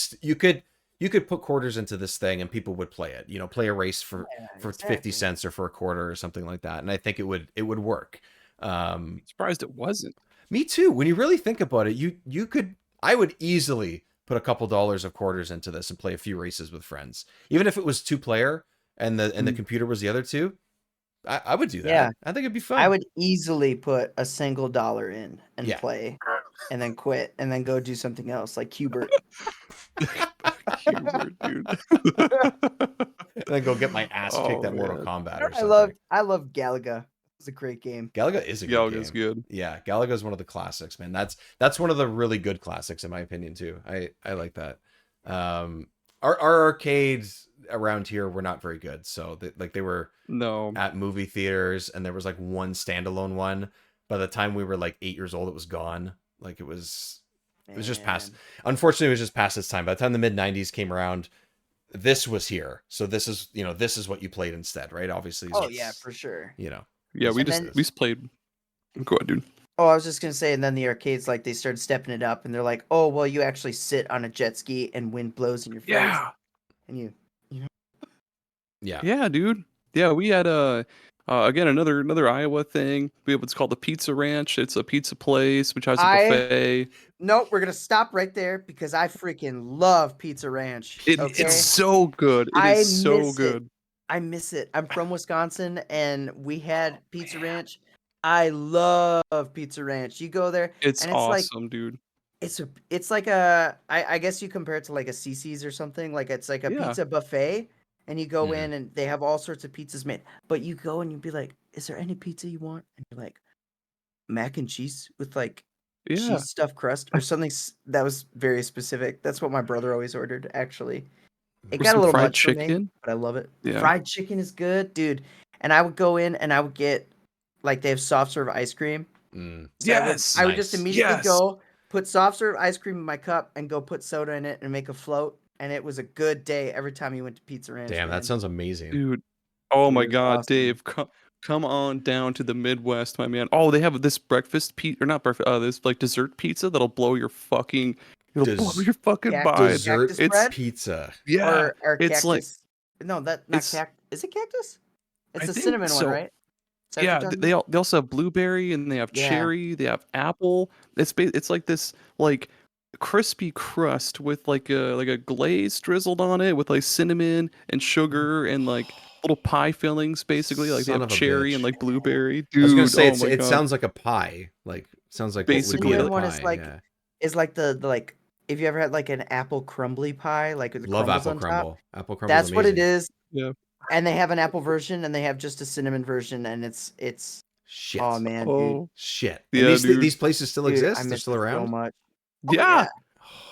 put quarters into this thing and people would play it. You know, play a race for 50 cents or for a quarter or something like that. And I think it would work. Surprised it wasn't. Me too. When you really think about it, I would easily put a couple dollars of quarters into this and play a few races with friends. Even if it was 2-player and the computer was the other two, I would do that. Yeah. I think it'd be fun. I would easily put a single dollar in and Yeah. play and then quit and then go do something else like Hubert. Hubert, dude. And then go get my ass kicked Oh, at Mortal man. Kombat or something. I love Galaga. It's a great game. Galaga is a good Galaga's game. good. Yeah, Galaga is one of the classics, man. That's one of the really good classics in my opinion too. I like that. Our arcades around here were not very good, so they were No. at movie theaters, and there was like one standalone one. By the time we were like 8 years old, it was gone. Like it was just past. Man. Unfortunately, it was just past its time. By the time the mid '90s came around, this was here. So this is what you played instead, right? Obviously. Oh yeah, for sure. You know. Yeah, we And just then- played. Go ahead, dude. Oh, I was just gonna say, and then the arcades they started stepping it up, and they're like, "Oh, well, you actually sit on a jet ski and wind blows in your face, Yeah. and you." Yeah. Yeah, dude. Yeah, we had again another Iowa thing. We have what's called the Pizza Ranch. It's a pizza place which has a buffet. Nope, we're gonna stop right there because I freaking love Pizza Ranch. Okay, It's so good. It I is so miss it. good. I miss it. I'm from Wisconsin, and we had Pizza Ranch. I love Pizza Ranch. You go there, It's and it's like awesome, dude. it's like I guess you compare it to like a CC's or something. Like it's like a Yeah. pizza buffet, and you go Mhm. in and they have all sorts of pizzas made. But you go and you'd be like, "Is there any pizza you want?" And you're like, "Mac and cheese with like Yeah. cheese stuffed crust or something." That was very specific. That's what my brother always ordered. Actually, it With got a some little fried much for me, chicken. but I love it. Yeah. Fried chicken is good, dude. And I would go in and I would get like they have soft serve ice cream. Mm. So Yes. I would just Nice. immediately Yes. go put soft serve ice cream in my cup and go put soda in it and make a float. And it was a good day every time you went to Pizza Ranch. Damn, man. that sounds amazing. Dude. Oh my It was God, awesome. Dave, come on down to the Midwest, my man. Oh, they have this breakfast pizza, or not breakfast, this like dessert pizza that'll blow your fucking, blow your fucking Cactus- mind. Dessert Cactus bread? pizza. Yeah, Or it's like cactus. No, that not it's- cactus. Is it cactus? It's I the think cinnamon so. one, right? Is that what yeah. you're talking They about? they also have blueberry and they have Yeah. cherry. They have apple. It's like this like crispy crust with like a glaze drizzled on it with like cinnamon and sugar and like little pie fillings basically. Like they Son have of a cherry bitch. and like blueberry. Dude, I was gonna say oh my it God. sounds like a pie. Like sounds like Basically, what would cinnamon be one a is pie. like Yeah. is like the like if you ever had like an apple crumbly pie, like with the Love crumbles apple on crumble. top. Apple crumble. That's what it is. Yeah. And they have an apple version and they have just a cinnamon version and it's Shit. oh man, dude. Oh. Shit. Yeah, And dude. these places still Dude, exist? I They're miss still it so around? much. Yeah.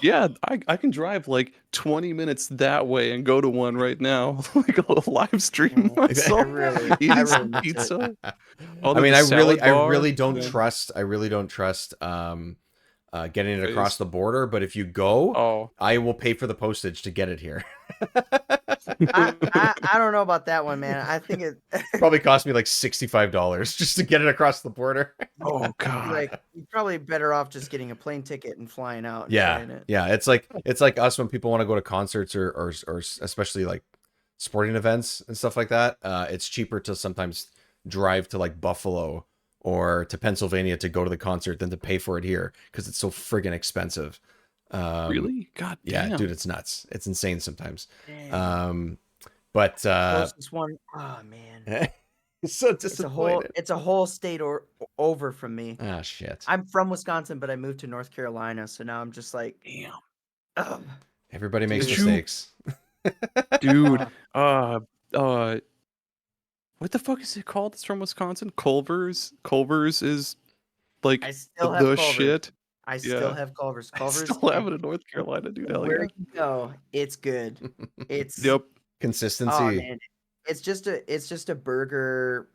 Yeah, I can drive like 20 minutes that way and go to one right now. Like a live stream Yeah. myself. I really Eating miss some it. pizza. I Although mean, the I salad bar, really don't yeah. trust. I really don't trust getting it across Face. the border. But if you go, Oh. I will pay for the postage to get it here. I don't know about that one, man. I think it Probably cost me like $65 just to get it across the border. Oh God. like you're probably better off just getting a plane ticket and flying out and Yeah, trying it. yeah. It's like us when people want to go to concerts or especially like sporting events and stuff like that. It's cheaper to sometimes drive to like Buffalo or to Pennsylvania to go to the concert than to pay for it here because it's so friggin' expensive. Really? God Yeah, damn. dude, it's nuts. It's insane sometimes. Dang. But Closest one. Oh man. so It's a whole disappointed. state over from me. Ah, shit. I'm from Wisconsin, but I moved to North Carolina, so now I'm just like, Damn. ugh. Everybody makes Dude. mistakes. Dude. What the fuck is it called? It's from Wisconsin. Culver's. Culver's is like I still have the Culver's. shit. I still Yeah. have Culver's. I Culver's. still have it in North Carolina, dude. Hell Where yeah. you go, it's good. It's Yep. Consistency. oh man, it's just a burger,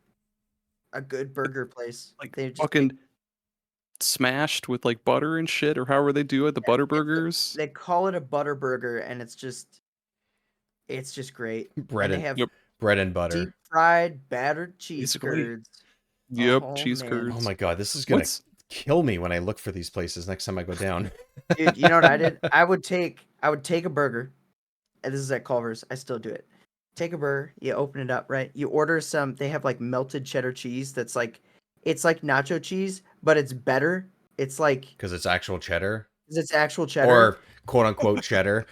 a good burger place. Like They just fucking smashed with like butter and shit, or however they do it. The butter burgers. they call it a butter burger, and it's just great. Bread And they and have bread and butter. deep fried battered cheese Basically. curds. Yep. Oh, Cheese man. curds. Oh my god, this is gonna What's kill me when I look for these places next time I go down. Dude, you know what I did? I would take a burger, and this is at Culver's. I still do it. Take a burger, you open it up, right? You order some. They have like melted cheddar cheese. That's like, it's like nacho cheese, but it's better. It's like Because it's actual cheddar. it's actual cheddar. Or quote unquote cheddar.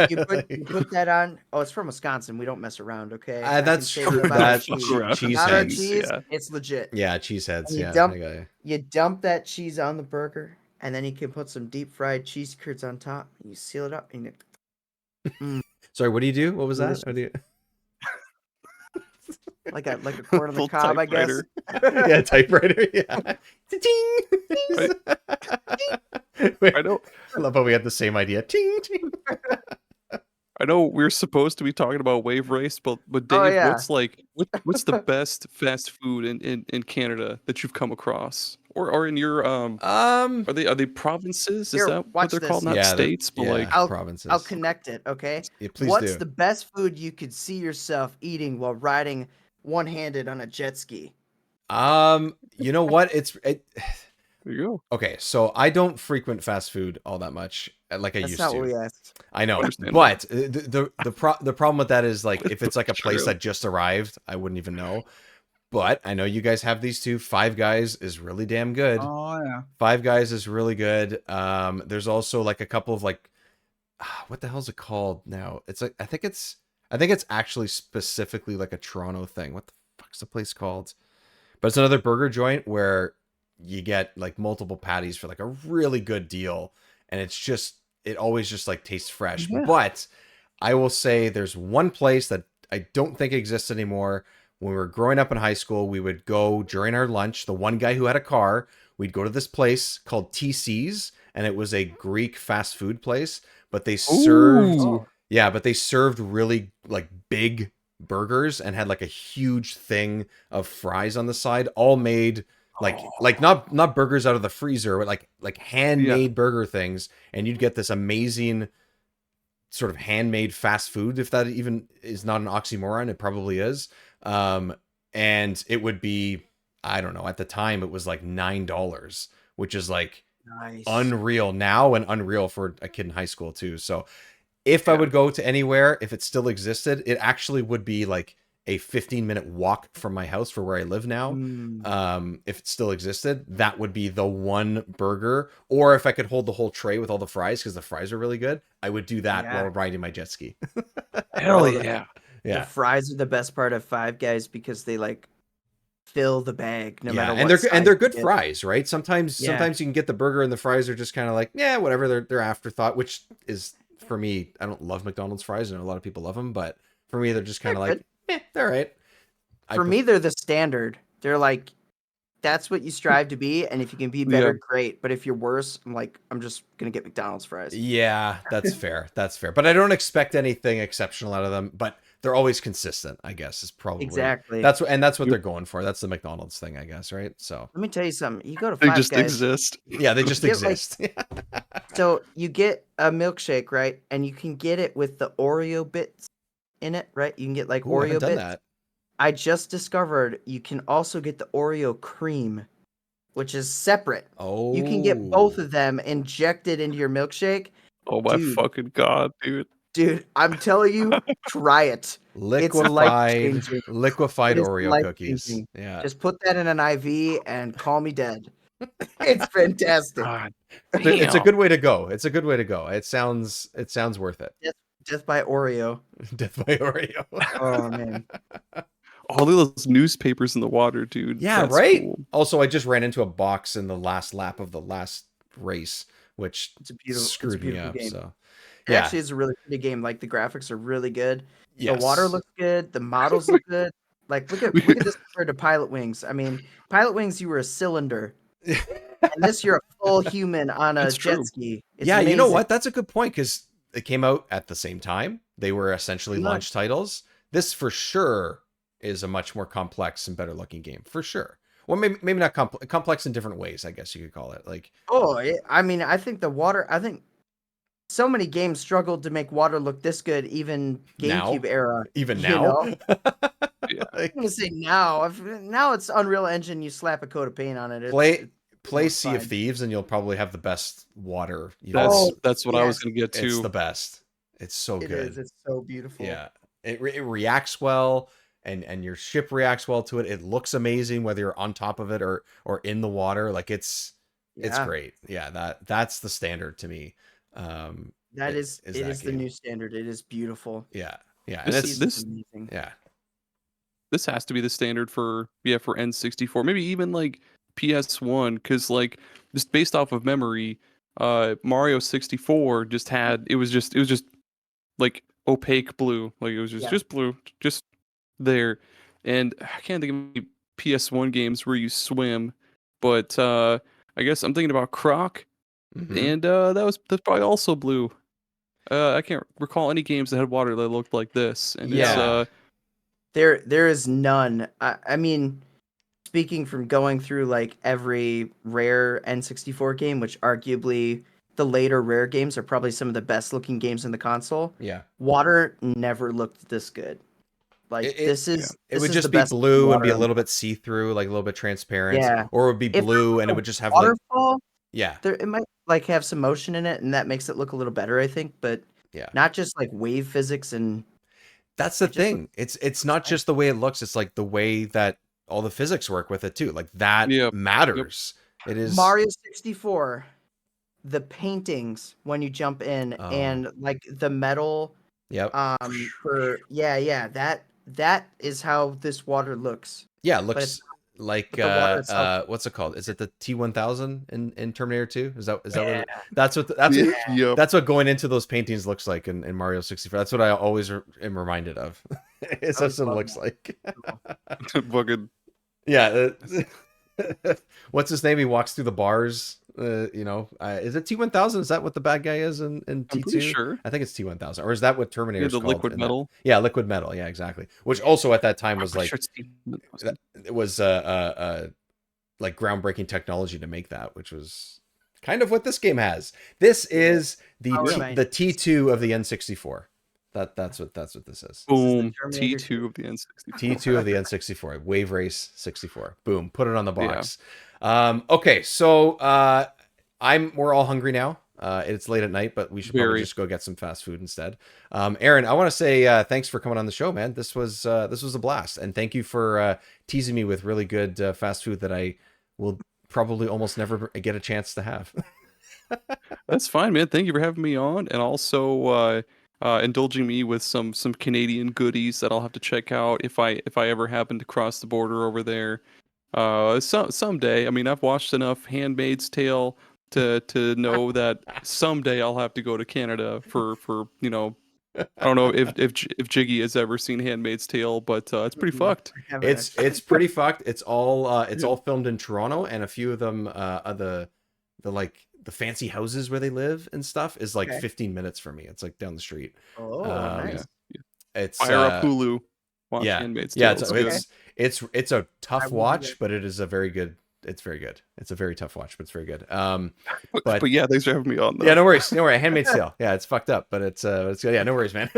you put that on. Oh, it's from Wisconsin. We don't mess around, okay? That's say true. that about our That's cheese. cheese Not our heads. cheese. Yeah. It's legit. Yeah, cheeseheads. And you Yeah. dump- I got it. You dump that cheese on the burger, and then you can put some deep fried cheese curds on top. And you seal it up, and Sorry, what do you do? What was that? Delicious. What do you... like a corn on the Full cob, I guess. typewriter. Yeah, typewriter. Yeah. Ting. Wait, I know. I love how we had the same idea. Ting, ting. I know we're supposed to be talking about Wave Race, but Dave, Oh, yeah. what's the best fast food in Canada that you've come across, or in your are they provinces? Is Here, that what watch they're this. called? Not Yeah, states, but yeah, like provinces. I'll connect it, okay? Yeah, please What's do. the best food you could see yourself eating while riding one-handed on a jet ski? You know what? there you go. Okay, so I don't frequent fast food all that much, like I That's used not to. what we asked. I know, Understandable. but the problem with that is like if it's like a place True. that just arrived, I wouldn't even know. But I know you guys have these two. Five Guys is really damn good. Oh yeah. Five Guys is really good. There's also like a couple of like, what the hell's it called now? It's like I think it's actually specifically like a Toronto thing. What the fuck's the place called? But it's another burger joint where you get like multiple patties for like a really good deal, and it always just like tastes fresh. Yeah. But I will say there's one place that I don't think exists anymore. When we were growing up in high school, we would go during our lunch. The one guy who had a car, we'd go to this place called TC's, and it was a Greek fast food place. But they served, Ooh. yeah, but they served really like big burgers and had like a huge thing of fries on the side, all made like not burgers out of the freezer, but like handmade burger things. And you'd get this amazing sort of handmade fast food, if that even is not an oxymoron. It probably is. And it would be, I don't know, at the time it was like $9, which is like Nice. unreal now and unreal for a kid in high school too. So if I would go to anywhere, if it still existed, it actually would be like a 15-minute walk from my house for where I live now. If it still existed, that would be the one burger. Or if I could hold the whole tray with all the fries, because the fries are really good, I would do that Yeah. while riding my jet ski. Hell yeah. The fries are the best part of Five Guys because they like fill the bag no matter what. And they're size they're good you get. fries, right? Sometimes Yeah. you can get the burger and the fries are just kind of like, yeah, whatever. They're afterthought, which is for me. I don't love McDonald's fries. I know a lot of people love them, but for me, they're just kind of They're like, they're all right. For me, they're the standard. They're like, that's what you strive to be, and if you can be better, Yeah. great. But if you're worse, I'm just gonna get McDonald's fries. Yeah, that's fair. That's fair. But I don't expect anything exceptional out of them. But they're always consistent, I guess, is probably Exactly. That's what they're going for. That's the McDonald's thing, I guess, right? So Let me tell you something. You go to They Five just Guys, exist. yeah, they just Get, like, exist. so you get a milkshake, right? And you can get it with the Oreo bits in it, right? You can get like Ooh, I Oreo haven't done bits. that. I just discovered you can also get the Oreo cream, which is separate. Oh, You can get both of them injected into your milkshake. Oh my Dude. fucking god, dude. Dude, I'm telling you, try it. It's life-changing. liquefied It is Oreo cookies. life-changing. Yeah. Just put that in an IV and call me dead. It's fantastic. God It's a damn. good way to go. It's a good way to go. It sounds worth it. Death by Oreo. Death by Oreo. Oh man. All those newspapers in the water, dude. Yeah, That's right. cool. Also, I just ran into a box in the last lap of the last race, which It's a beautiful, screwed me up. game. So, It yeah, actually is a really pretty game. Like the graphics are really good. yes. The water looks good. The models look good. Like look at this compared to Pilot Wings. I mean, Pilot Wings, you were a cylinder, and this you're a full human on a That's jet true. ski. It's Yeah, you know amazing. what? That's a good point because it came out at the same time. They were essentially Pretty much. launch titles. This for sure is a much more complex and better looking game for sure. Well, maybe not complex in different ways. I guess you could call it like. Oh, I mean, I think the water. I think so many games struggled to make water look this good, even Now? GameCube era. Even you now. know? Yeah. I'm gonna say now. Now it's Unreal Engine. You slap a coat of paint on it. Play looks Sea of fine. Thieves, and you'll probably have the best water. You know, Oh, That's what I was yes. gonna get it's to. the best. It's so It good. is. It's so beautiful. Yeah, it reacts well, and your ship reacts well to it. It looks amazing whether you're on top of it or in the water. Like it's Yeah. great. Yeah, that's the standard to me. That is that it is the game. new standard. It is beautiful. Yeah, and This it's amazing. yeah. This has to be the standard for N64, maybe even like PS1, because like just based off of memory, Mario 64 just had it was just like opaque blue, like it was Yeah. just blue, just there, and I can't think of any PS1 games where you swim, but I guess I'm thinking about Croc, Mhm. and that's probably also blue. I can't recall any games that had water that looked like this, and Yeah. it's There is none. I mean, speaking from going through like every Rare N64 game, which arguably the later Rare games are probably some of the best looking games in the console. Yeah. Water never looked this good. Like It- this is It this would is just the be best blue and be a water. little bit see through, like a little bit transparent. Yeah. Or it would be If there blue was and a it would just have like waterfall, yeah. there it might like have some motion in it, and that makes it look a little better, I think. But Yeah. not just like wave physics and That's the it just thing. It's not just the way it looks, it's like the way that all the physics work with it too. Like that Yep. matters. It is Mario 64. The paintings when you jump in Oh. and like the metal Yep. for that is how this water looks. Yeah, it but looks like but the water itself- what's it called? Is it the T1000 in Terminator 2? Is that Yeah. what that's what that's Yeah. what, Yep. that's what going into those paintings looks like in Mario 64. That's what I always am reminded of. It's always what it love looks like. Fucking Yeah. What's his name? He walks through the bars. Is it T1000? Is that what the bad guy is in I'm T2? pretty sure. I think it's T1000. Or is that what Terminator is the called? liquid in that? metal. Yeah, liquid metal. Yeah, exactly. Which also at that time I'm was pretty like sure it's Steven. it was like groundbreaking technology to make that, which was kind of what this game has. This is the Power the T2 of the N64. That's what this is. Boom. Terminator T2 of the N64. T2 of the N64, Wave Race 64. Boom, put it on the box. Okay, so we're all hungry now. It's late at night, but we should probably just go get some fast food instead. Aaron, I want to say thanks for coming on the show, man. This was a blast, and thank you for teasing me with really good fast food that I will probably almost never get a chance to have. That's fine, man. Thank you for having me on, and also indulging me with some Canadian goodies that I'll have to check out if I ever happen to cross the border over there. Someday. I mean, I've watched enough Handmaid's Tale to know that someday I'll have to go to Canada for I don't know if Jiggy has ever seen Handmaid's Tale, but it's pretty fucked. It's pretty fucked. It's all filmed in Toronto, and a few of them the fancy houses where they live and stuff is like 15 minutes from me. It's like down the street. Oh, nice. It's Fire up Hulu. Watch yeah, Handmaid's yeah. Tale. It's a I tough will do watch, that. but it is a very good. It's very good. It's a very tough watch, but it's very good. But yeah, thanks for having me on. Though. Yeah, no worries. Handmaid's Tale. Yeah, it's fucked up, but it's good. Yeah, no worries, man.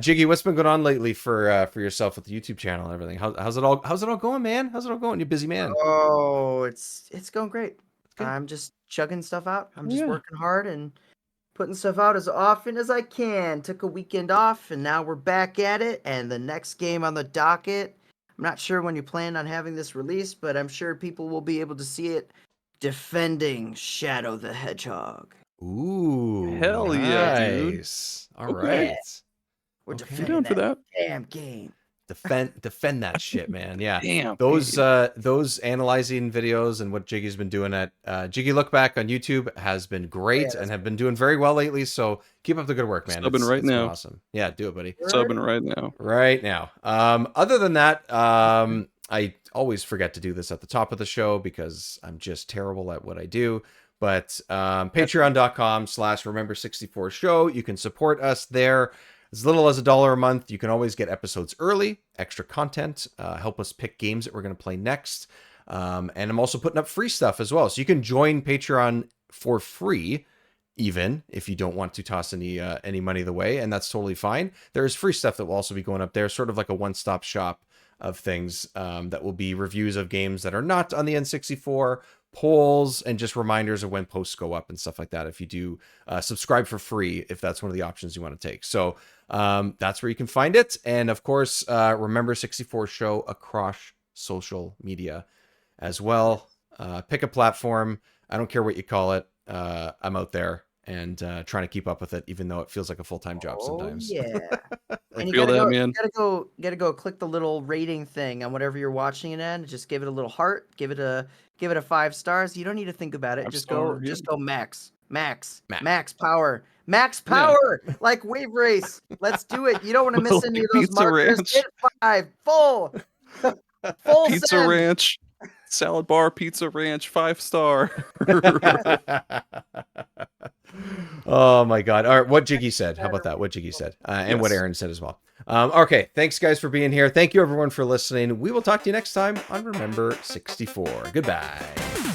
Jiggy, what's been going on lately for yourself with the YouTube channel and everything? How's it all going, man? How's it all going? You busy man? Oh, it's going great. Good. I'm just chugging stuff out. I'm just Yeah. working hard and putting stuff out as often as I can. Took a weekend off, and now we're back at it. And the next game on the docket, I'm not sure when you plan on having this released, but I'm sure people will be able to see it. Defending Shadow the Hedgehog. Ooh, Hell yeah, dude. nice. All Okay. right. We're Okay. defending Down for that. damn game. Defend that shit, man. Yeah. Damn. Those analyzing videos and what Jiggy's been doing at Jiggylookback on YouTube has been great and have been doing very well lately. So keep up the good work, man. Subbing right it's been now. awesome. Yeah, do it, buddy. Subbing right now. Right now. Other than that, I always forget to do this at the top of the show because I'm just terrible at what I do. But patreon.com/remember64show. You can support us there. As little as $1 a month, you can always get episodes early, extra content, help us pick games that we're going to play next. And I'm also putting up free stuff as well. So you can join Patreon for free, even if you don't want to toss any money the way, and that's totally fine. There's free stuff that will also be going up there, sort of like a one-stop shop of things that will be reviews of games that are not on the N64, polls, and just reminders of when posts go up and stuff like that if you do subscribe for free, if that's one of the options you want to take. So that's where you can find it. And of course, Remember 64 Show across social media as well. Pick a platform. I don't care what you call it. I'm out there and trying to keep up with it, even though it feels like a full-time job sometimes. Yeah. And you feel gotta that, go, man. You gotta go click the little rating thing on whatever you're watching it in. Just give it a little heart. Give it a 5 stars. You don't need to think about it. Just go max power. Max power, like Wave Race. Let's do it. You don't want to miss any of those Pizza markers. Ranch. Get 5 full Pizza send. Ranch. Salad bar, Pizza Ranch, 5-star. Oh my God. All right. What Jiggy said. How about that? What Jiggy said. And what Yes. Aaron said as well. Okay. Thanks guys for being here. Thank you everyone for listening. We will talk to you next time on Remember 64. Goodbye.